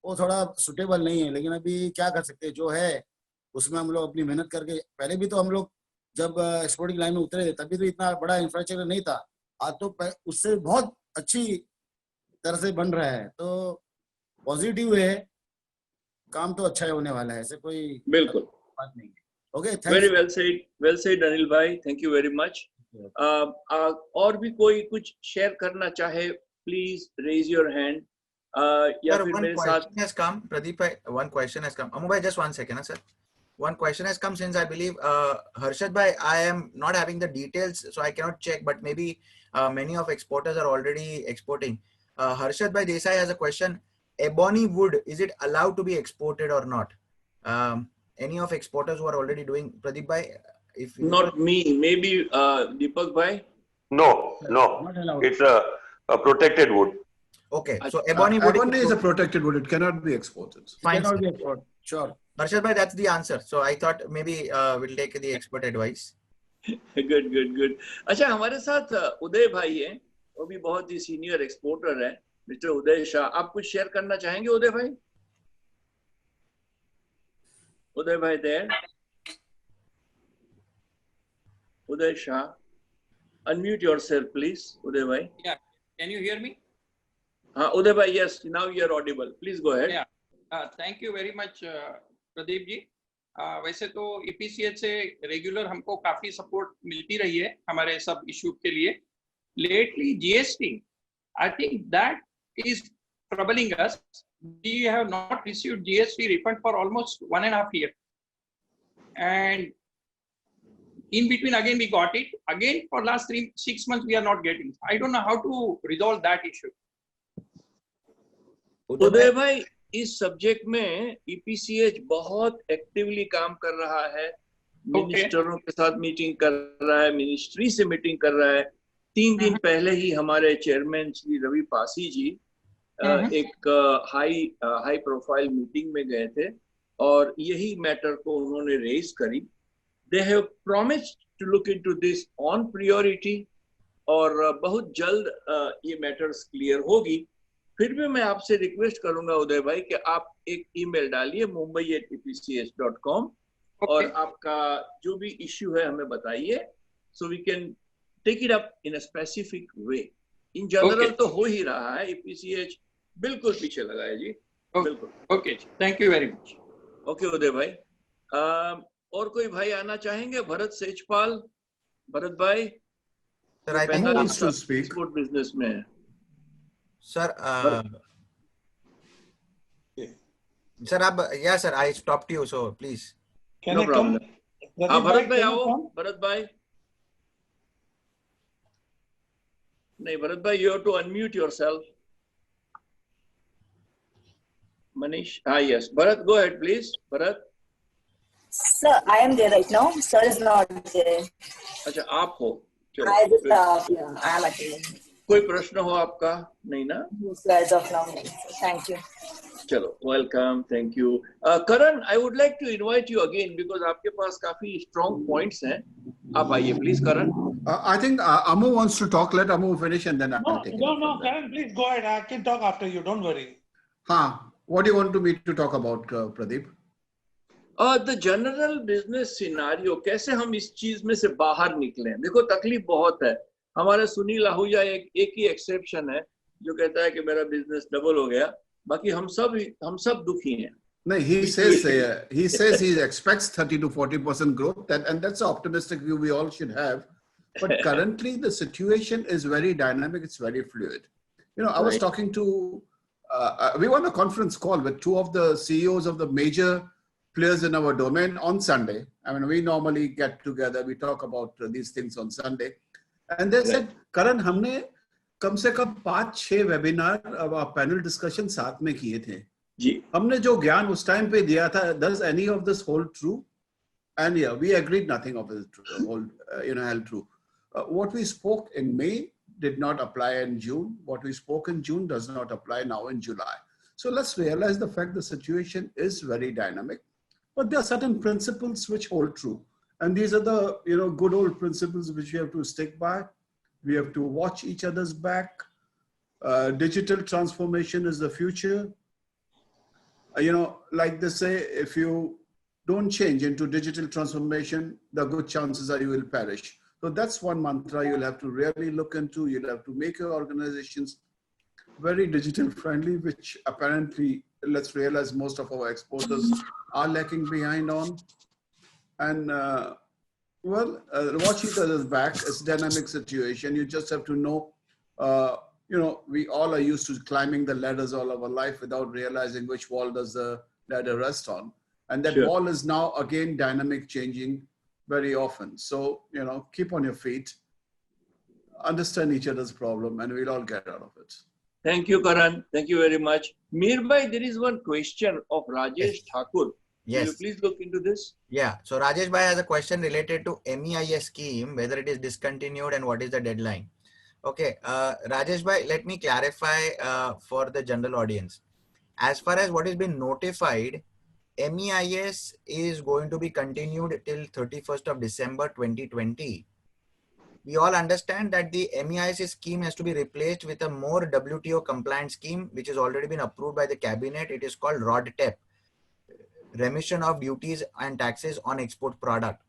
वो थोड़ा सुटेबल नहीं है, लेकिन अभी क्या कर सकते हैं, जो है उसमें हम लोग अपनी मेहनत करके, पहले भी तो हम लोग जब एक्सपोर्टिंग लाइन में उतरे तभी तो इतना बड़ा इंफ्रास्ट्रक्चर नहीं था, आज तो उससे बहुत अच्छी तरह से बन रहा है, तो पॉजिटिव है, काम तो अच्छा होने वाला है, ऐसे कोई बिल्कुल बात नहीं है। Okay, very well said Anil भाई, थैंक यू वेरी मच। और भी कोई कुछ शेयर करना चाहे प्लीज रेज योर हैंड, या फिर मेरे साथ। Has come, Pradeep bhai, one question has come. Amu bhai, just 1 second, sir. One question has come since I believe Harshad bhai, I am not having the details, so I cannot check, but maybe many of exporters are already exporting. Harshad bhai Desai has a question. Ebony wood, is it allowed to be exported or not? Any of exporters who are already doing, Pradeep bhai, if not me, maybe Deepak bhai. No, it's a protected wood. Okay, so ebony wood is a protected wood. It cannot be exported. Fine. Cannot be exported. Sure. Harshad bhai, that's the answer. So I thought maybe we'll take the expert advice. Good. अच्छा, हमारे साथ उदय भाई हैं, वो भी बहुत ही senior exporter है, मिस्टर उदय शाह। आप कुछ शेयर करना चाहेंगे उदय भाई? उदय भाई there? Uday Shah, unmute yourself please, Uday bhai. Yeah, can you hear me? Uday bhai, yes, now you are audible. Please go ahead. Yeah, thank you very much, Pradeep ji. वैसे तो EPCH से रेगुलर हमको काफी सपोर्ट मिलती रही है हमारे सब इशू के लिए। Lately GST, I think that is troubling us. We have not received GST refund for almost 1.5 years, and in between again we got it again for last 6 months we are not getting. I don't know how to resolve that issue. उदय भाई, इस subject में EPCH बहुत actively काम कर रहा है, मिनिस्टरों के साथ मीटिंग कर रहा है, मिनिस्ट्री से मीटिंग कर रहा है। 3 दिन पहले ही हमारे चेयरमैन श्री रवि पासी जी एक हाई प्रोफाइल मीटिंग में गए थे और यही मैटर को उन्होंने रेज करी। They have promised to look into this on priority, और बहुत जल्द ये मैटर्स क्लियर होगी। फिर भी मैं आपसे रिक्वेस्ट करूंगा उदय भाई कि आप एक ईमेल डालिए mumbai@epch.com, और आपका जो भी इश्यू है हमें बताइए, so we can take it up in a specific way. In general तो हो ही रहा है, EPCH बिल्कुल पीछे लगा है जी। बिल्कुल। Okay, thank you very much. Okay उदय भाई, और कोई भाई आना चाहेंगे? भरत सेजपाल, भरत भाई, एक्सपोर्ट बिजनेस में है। सर, सर आप, या sir, I stopped you, so please. No problem. हाँ भरत भाई आओ। भरत भाई, नहीं भरत भाई, you have to unmute yourself. Manish, हाँ yes, Bharat go ahead please. Bharat. Sir, I am there right now. Sir is not there. अच्छा, आप हो। चलो। I am attending. कोई प्रश्न हो आपका? नहीं ना? As of now, thank you. चलो, welcome, thank you. Karan, I would like to invite you again because आपके पास काफी strong points हैं। आप आइए please Karan. I think Amu wants to talk. Let Amu finish and then I'll take it. No, Karan, please go ahead. I can talk after you. Don't worry. What do you want me to talk about, Pradeep? The general business scenario, कैसे हम इस चीज में से बाहर निकलें? देखो तकलीफ बहुत है। हमारे सुनील आहूजा एक ही एक्सेप्शन है जो कहता है कि मेरा बिजनेस डबल हो गया, बाकी हम सब दुखी हैं। No, he says he expects 30 to 40% growth, and that's an optimistic view we all should have. But currently the situation is very dynamic, it's very fluid. I was talking to, we were on a conference call with two of the CEOs of the major players in our domain on Sunday. I mean, we normally get together, we talk about these things on Sunday. And they said, Karan, हमने कम से कम 5-6 webinar panel discussion साथ में किए थे जी हमने जो ज्ञान उस टाइम पे दिया था does any of this hold true? And yeah, we agreed nothing of it held true. What we spoke in May did not apply in June. What we spoke in June does not apply now in July. So let's realize the fact the situation is very dynamic, but there are certain principles which hold true. And these are the good old principles which we have to stick by. We have to watch each other's back. Digital transformation is the future. Like they say, if you don't change into digital transformation, the good chances are you will perish. So that's one mantra you'll have to really look into. You'll have to make your organizations very digital friendly, which apparently, let's realize, most of our exporters are lacking behind on. And watch each other's back. It's a dynamic situation. You just have to know, we all are used to climbing the ladders all our life without realizing which wall does the ladder rest on. And that wall is now again dynamic, changing very often. So, keep on your feet, understand each other's problem, and we'll all get out of it. Thank you, Karan. Thank you very much. Mirbhai, there is one question of Rajesh Thakur. Yes. Will you please look into this? Yeah. So Rajesh Bhai has a question related to MEIS scheme, whether it is discontinued and what is the deadline. Okay. Rajesh Bhai, let me clarify for the general audience. As far as what has been notified, MEIS is going to be continued till 31st of December 2020. We all understand that the MEIS scheme has to be replaced with a more WTO compliant scheme, which has already been approved by the cabinet. It is called RoDTEP, Remission of Duties and Taxes on Export Product.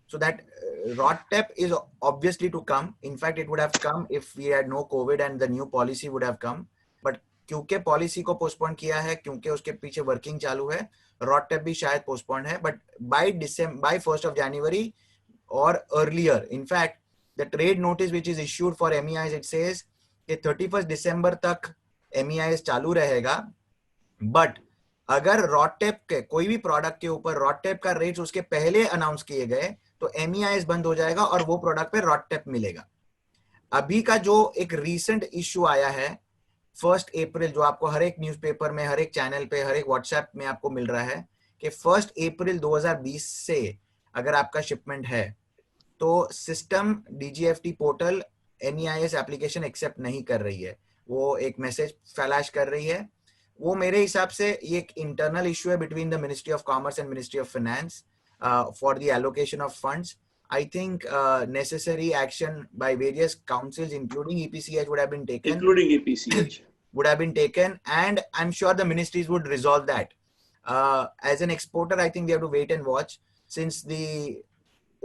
So that RoDTEP is obviously to come. In fact, it would have come if we had no COVID and the new policy would have come. But क्योंकि policy को postpone किया है, क्योंकि उसके पीछे working चालू है, RoDTEP भी शायद postponed है. But by 1st of January or earlier, in fact, the trade notice which is issued for MEIS, it says कि 31st December तक MEIS चालू रहेगा. But अगर RoDTEP के कोई भी प्रोडक्ट के ऊपर RoDTEP का रेट्स उसके पहले अनाउंस किए गए तो MEIS बंद हो जाएगा और वो प्रोडक्ट पे RoDTEP मिलेगा. अभी का जो एक रीसेंट इश्यू आया है 1 अप्रैल, जो आपको हर एक न्यूज़पेपर में, हर एक चैनल पे, हर एक व्हाट्सएप में आपको मिल रहा है कि 1 अप्रैल 2020 से अगर आपका शिपमेंट है तो system DGFT portal MEIS application accept नहीं कर रही है. वो एक मैसेज फ्लैश कर रही है. वो मेरे हिसाब से ये एक इंटरनल इशू है between the ministry of commerce and ministry of finance for the allocation of funds. I think necessary action by various councils, including EPCH, would have been taken. Including EPCH. Would have been taken, and I'm sure the ministries would resolve that. As an exporter, I think we have to wait and watch, since the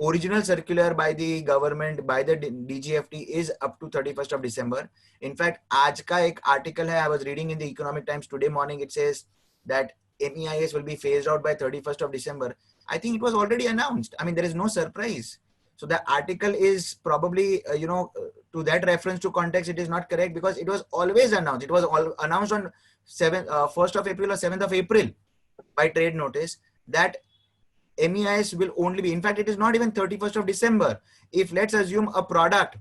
original circular by the government, by the DGFT, is up to 31st of December. In fact, आज का एक article है, I was reading in the Economic Times today morning, it says that MEIS will be phased out by 31st of December. I think it was already announced. I mean, there is no surprise. So the article is probably, to that reference to context, it is not correct because it was always announced. It was announced on 1st of April or 7th of April by trade notice that MEIS will only be, in fact, it is not even 31st of December. If let's assume a product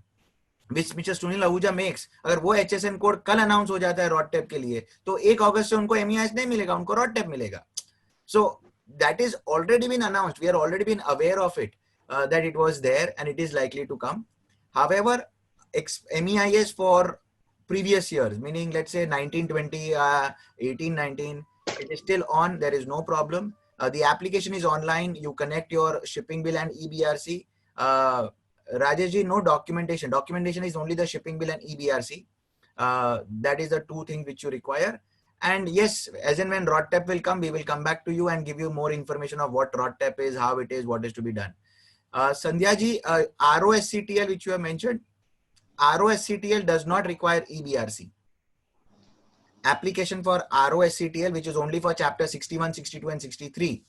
which Mr. Sunil Ahuja makes, अगर वो HSN code कल announce हो जाता है RoDTEP के लिए, तो 1 अगस्त से उनको MEIS नहीं मिलेगा, उनको RoDTEP मिलेगा. So that is already been announced. We are already been aware of it, that it was there and it is likely to come. However, MEIS for previous years, meaning let's say 1920, 1819, it is still on. There is no problem. The application is online. You connect your shipping bill and EBRC. Rajesh ji, no documentation. Documentation is only the shipping bill and EBRC. That is the two things which you require. And yes, as and when RoDTEP will come, we will come back to you and give you more information of what RoDTEP is, how it is, what is to be done. Sandhya ji, ROSCTL which you have mentioned, ROSCTL does not require EBRC. Application for ROSCTL, which is only for chapter 61, 62 and 63,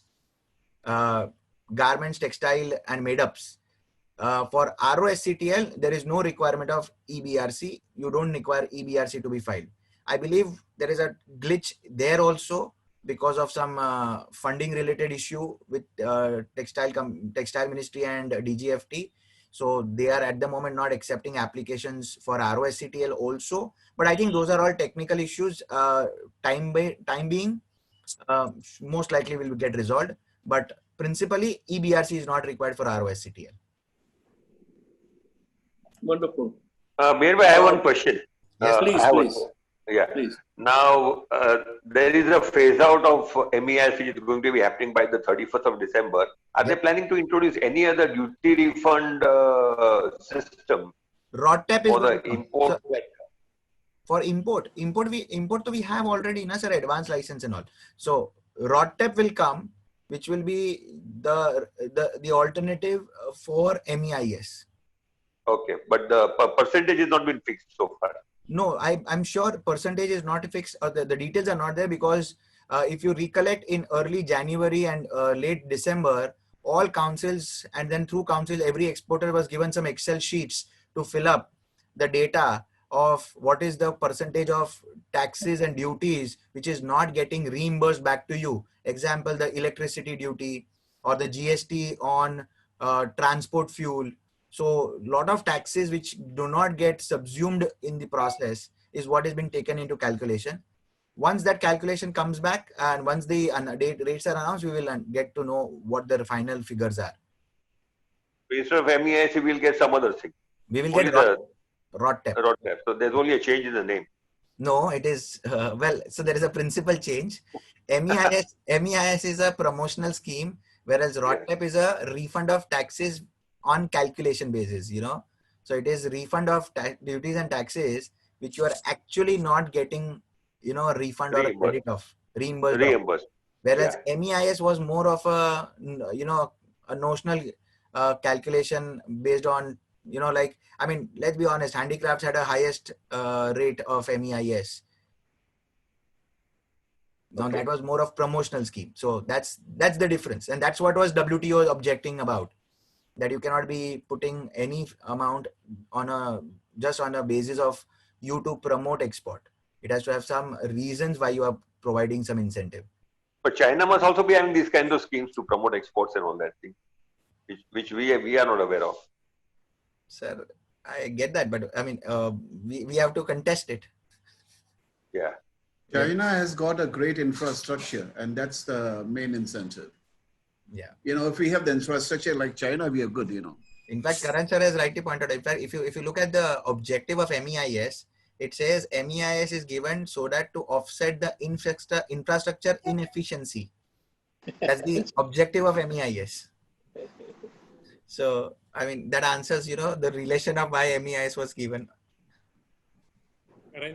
garments, textile and made-ups. For ROSCTL, there is no requirement of EBRC. You don't require EBRC to be filed. I believe there is a glitch there also because of some funding related issue with textile ministry and DGFT. So they are at the moment not accepting applications for ROSCTL also. But I think those are all technical issues. Time being, most likely will get resolved. But principally, EBRC is not required for ROSCTL. Wonderful. Maybe I have one question. Yes, please. Yeah. Please. Now, there is a phase out of MEIS which is going to be happening by the 31st of December. Are they planning to introduce any other duty refund system RODTAP for is the import? For import we have already, na sir, advanced license and all. So RODTAP will come, which will be the alternative for MEIS. Okay, but the percentage has not been fixed so far. No, I'm sure percentage is not fixed, or the details are not there, because if you recollect, in early January and late December, all councils, and then through council, every exporter was given some Excel sheets to fill up the data of what is the percentage of taxes and duties which is not getting reimbursed back to you. Example, the electricity duty or the GST on transport fuel. So a lot of taxes which do not get subsumed in the process is what is being taken into calculation. Once that calculation comes back and once the rates are announced, we will get to know what the final figures are. Instead of MEIS, we will get some other thing. We will Only get RODTAP. RODTAP. So there's only a change in the name. No, it is, well, so there is a principal change. MEIS is a promotional scheme, whereas RODTAP is a refund of taxes on calculation basis, you know. So it is refund of duties and taxes which you are actually not getting, you know, a refund or a credit of, reimbursed. Whereas MEIS was more of a, you know, a notional calculation based on, you know, like, I mean, let's be honest, handicrafts had a highest rate of MEIS. Now that was more of promotional scheme. So that's the difference. And that's what was WTO objecting about. That you cannot be putting any amount on just on a basis of you to promote export. It has to have some reasons why you are providing some incentive. But China must also be having these kinds of schemes to promote exports and all that thing, which we are not aware of. Sir, I get that, but I mean, we have to contest it. Yeah. China has got a great infrastructure, and that's the main incentive. Yeah. You know, if we have the infrastructure like China, we are good, you know. In fact, Karan sir has rightly pointed out. In fact, if you look at the objective of MEIS, it says MEIS is given so that to offset the infrastructure inefficiency. That's the objective of MEIS. So, I mean, that answers, you know, the relation of why MEIS was given.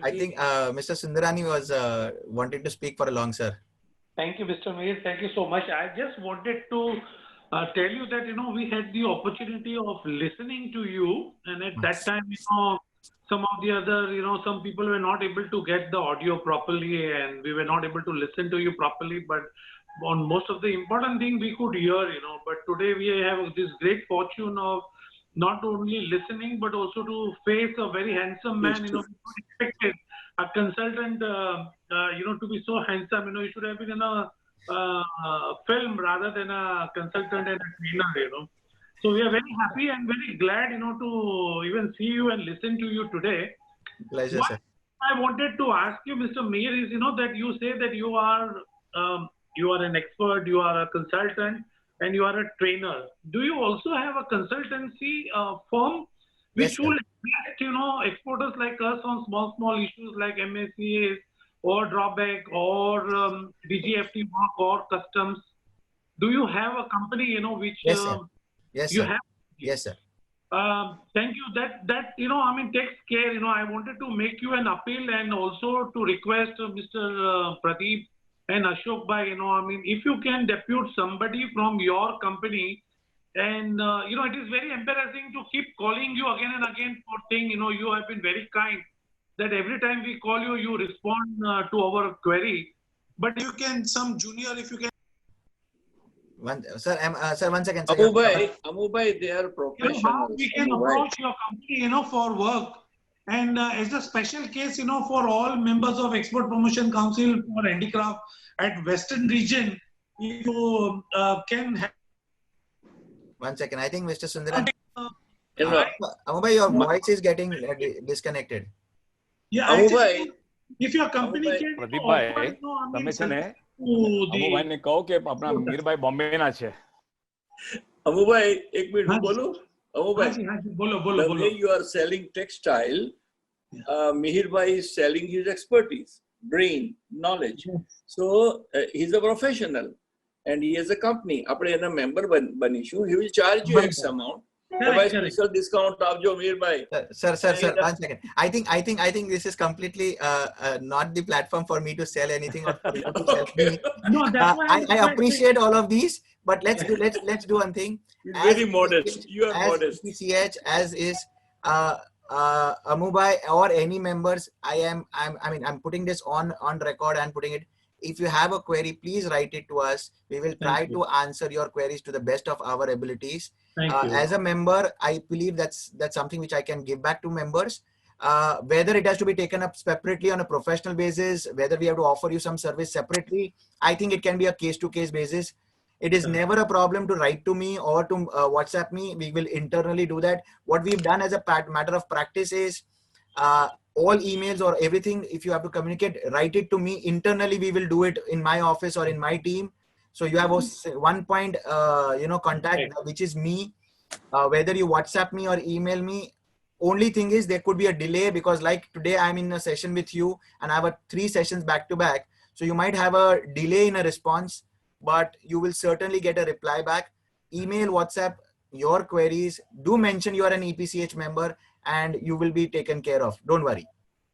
I think Mr. Sundarani was wanting to speak for a long, sir. Thank you, Mr. Mayor. Thank you so much. I just wanted to tell you that, you know, we had the opportunity of listening to you. And at that time, you know, some of the other, you know, some people were not able to get the audio properly and we were not able to listen to you properly. But on most of the important thing we could hear, you know, but today we have this great fortune of not only listening, but also to face a very handsome man, you know, expected a consultant, you know, to be so handsome, you know, he should have been in a film rather than a consultant and a trainer, you know. So we are very happy and very glad, you know, to even see you and listen to you today. Pleasure, sir. I wanted to ask you, Mr. Mayor, is, you know, that you say that you are an expert, you are a consultant, and you are a trainer. Do you also have a consultancy firm which will assist, you know, exporters like us on small issues like MSCAs or drawback or DGFT work or customs? Do you have a company, you know, which yes, sir. Yes, you sir. have? Yes, sir. Thank you. That you know, I mean, takes care. You know, I wanted to make you an appeal and also to request Mr. Pradeep and Ashok Bhai, you know, I mean, if you can depute somebody from your company, and you know, it is very embarrassing to keep calling you again and again for saying, you know, you have been very kind, that every time we call you, you respond to our query. But you can, some junior, if you can. Sir, sir, 1 second. Sir, Amu bhai, they are professionals. How we can approach your company, for work, and as a special case, for all members of Export Promotion Council for Handicraft at Western region, if you can have. 1 second. I think Mr. Sundaran. Amu bhai, your voice is getting disconnected. Yeah, Amu actually, bhai, if your company can. Pradeep ભાઈ તમે છે ને અમુ ભાઈ ને કહો કે આપણા મીરભાઈ બોમ્બે ના છે. અમુ ભાઈ એક મિનિટ હું બોલું. અમુ ભાઈ, બોલો. The way you are selling textile, Mihir bhai is selling his expertise, brain, knowledge. So he's a professional and he has a company. આપણે એના member બનીશું. He will charge you X amount. Special discount આપજો Mihir bhai. Sir, 1 second. I think this is completely not the platform for me to sell anything or for you to sell me. No, that's why I appreciate all of these, but let's do one thing. Very modest. You are modest. EPCH, as is Amu bhai or any members, I'm putting this on record and putting it. If you have a query, please write it to us. We will try to answer your queries to the best of our abilities. As a member, I believe that's something which I can give back to members. Whether it has to be taken up separately on a professional basis, whether we have to offer you some service separately, I think it can be a case-to-case basis. It is never a problem to write to me or to WhatsApp me. We will internally do that. What we've done as a matter of practice is all emails or everything, if you have to communicate, write it to me. Internally, we will do it in my office or in my team. So you have one point, contact, which is me. Whether you WhatsApp me or email me, only thing is there could be a delay because like today I'm in a session with you and I have 3 sessions back to back. So you might have a delay in a response, but you will certainly get a reply back. Email, WhatsApp, your queries. Do mention you are an EPCH member and you will be taken care of. Don't worry.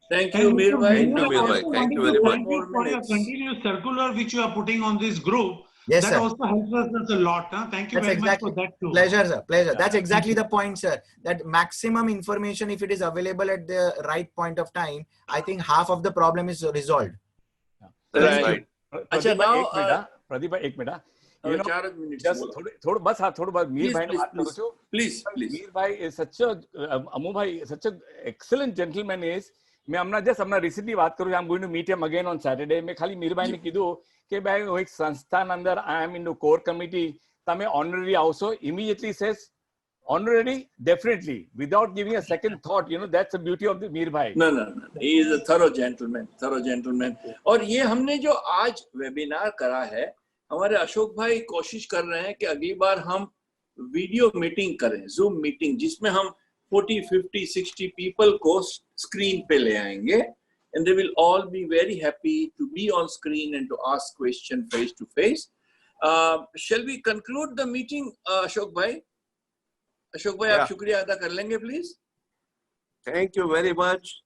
Thank you, Mir bhai. Thank you very much. For your continuous circular which you are putting on this group. Yes, that sir. also helps us a lot. Thank you very much for that too. Pleasure, sir. Pleasure. That's exactly the point, sir. That maximum information, if it is available at the right point of time, I think half of the problem is resolved. Right. Pradeep bhai, एक minute. You know, just थोड़ा बस हाँ थोड़ा बस मीर भाई ने बात करो जो. Please. मीर भाई is such a Amu bhai such a excellent gentleman is. मैं अपना recently बात करूँ. I'm going to meet him again on Saturday. मैं खाली मीर भाई ने कीधु कि भाई वो एक संस्थान अंदर I am in the core committee. तमें honorary also immediately says honorary definitely without giving a second thought. You know that's the beauty of the Mir भाई. No. He is a thorough gentleman. और ये हमने जो आज वेबिनार करा है, हमारे अशोक भाई कोशिश कर रहे हैं कि अगली बार हम वीडियो मीटिंग करें, जूम मीटिंग, जिसमें हम 40, 50, 60 people को स्क्रीन पे ले आएंगे and they will all be very happy to be on screen and to ask question face to face. Shall we conclude the meeting, Ashok भाई? अशोक भाई आप शुक्रिया अदा कर लेंगे please. Thank you very much,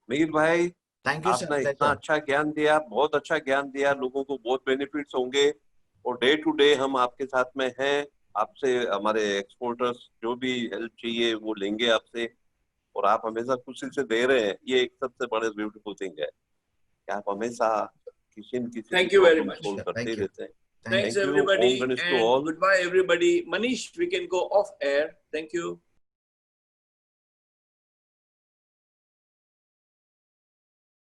Mir भाई. Thank you, आपने इतना अच्छा ज्ञान दिया, बहुत अच्छा ज्ञान दिया, लोगों को बहुत बेनिफिट्स होंगे और डे टू डे हम आपके साथ में हैं. आपसे हमारे एक्सपोर्टर्स जो भी हेल्प चाहिए वो लेंगे आपसे और आप हमेशा खुशी से दे रहे हैं. ये एक सबसे बड़े ब्यूटीफुल थिंग है कि आप हमेशा किसी न किसी Thank you very much. करते रहते हैं. Thanks everybody and goodbye everybody. Manish, we can go off air. Thank you.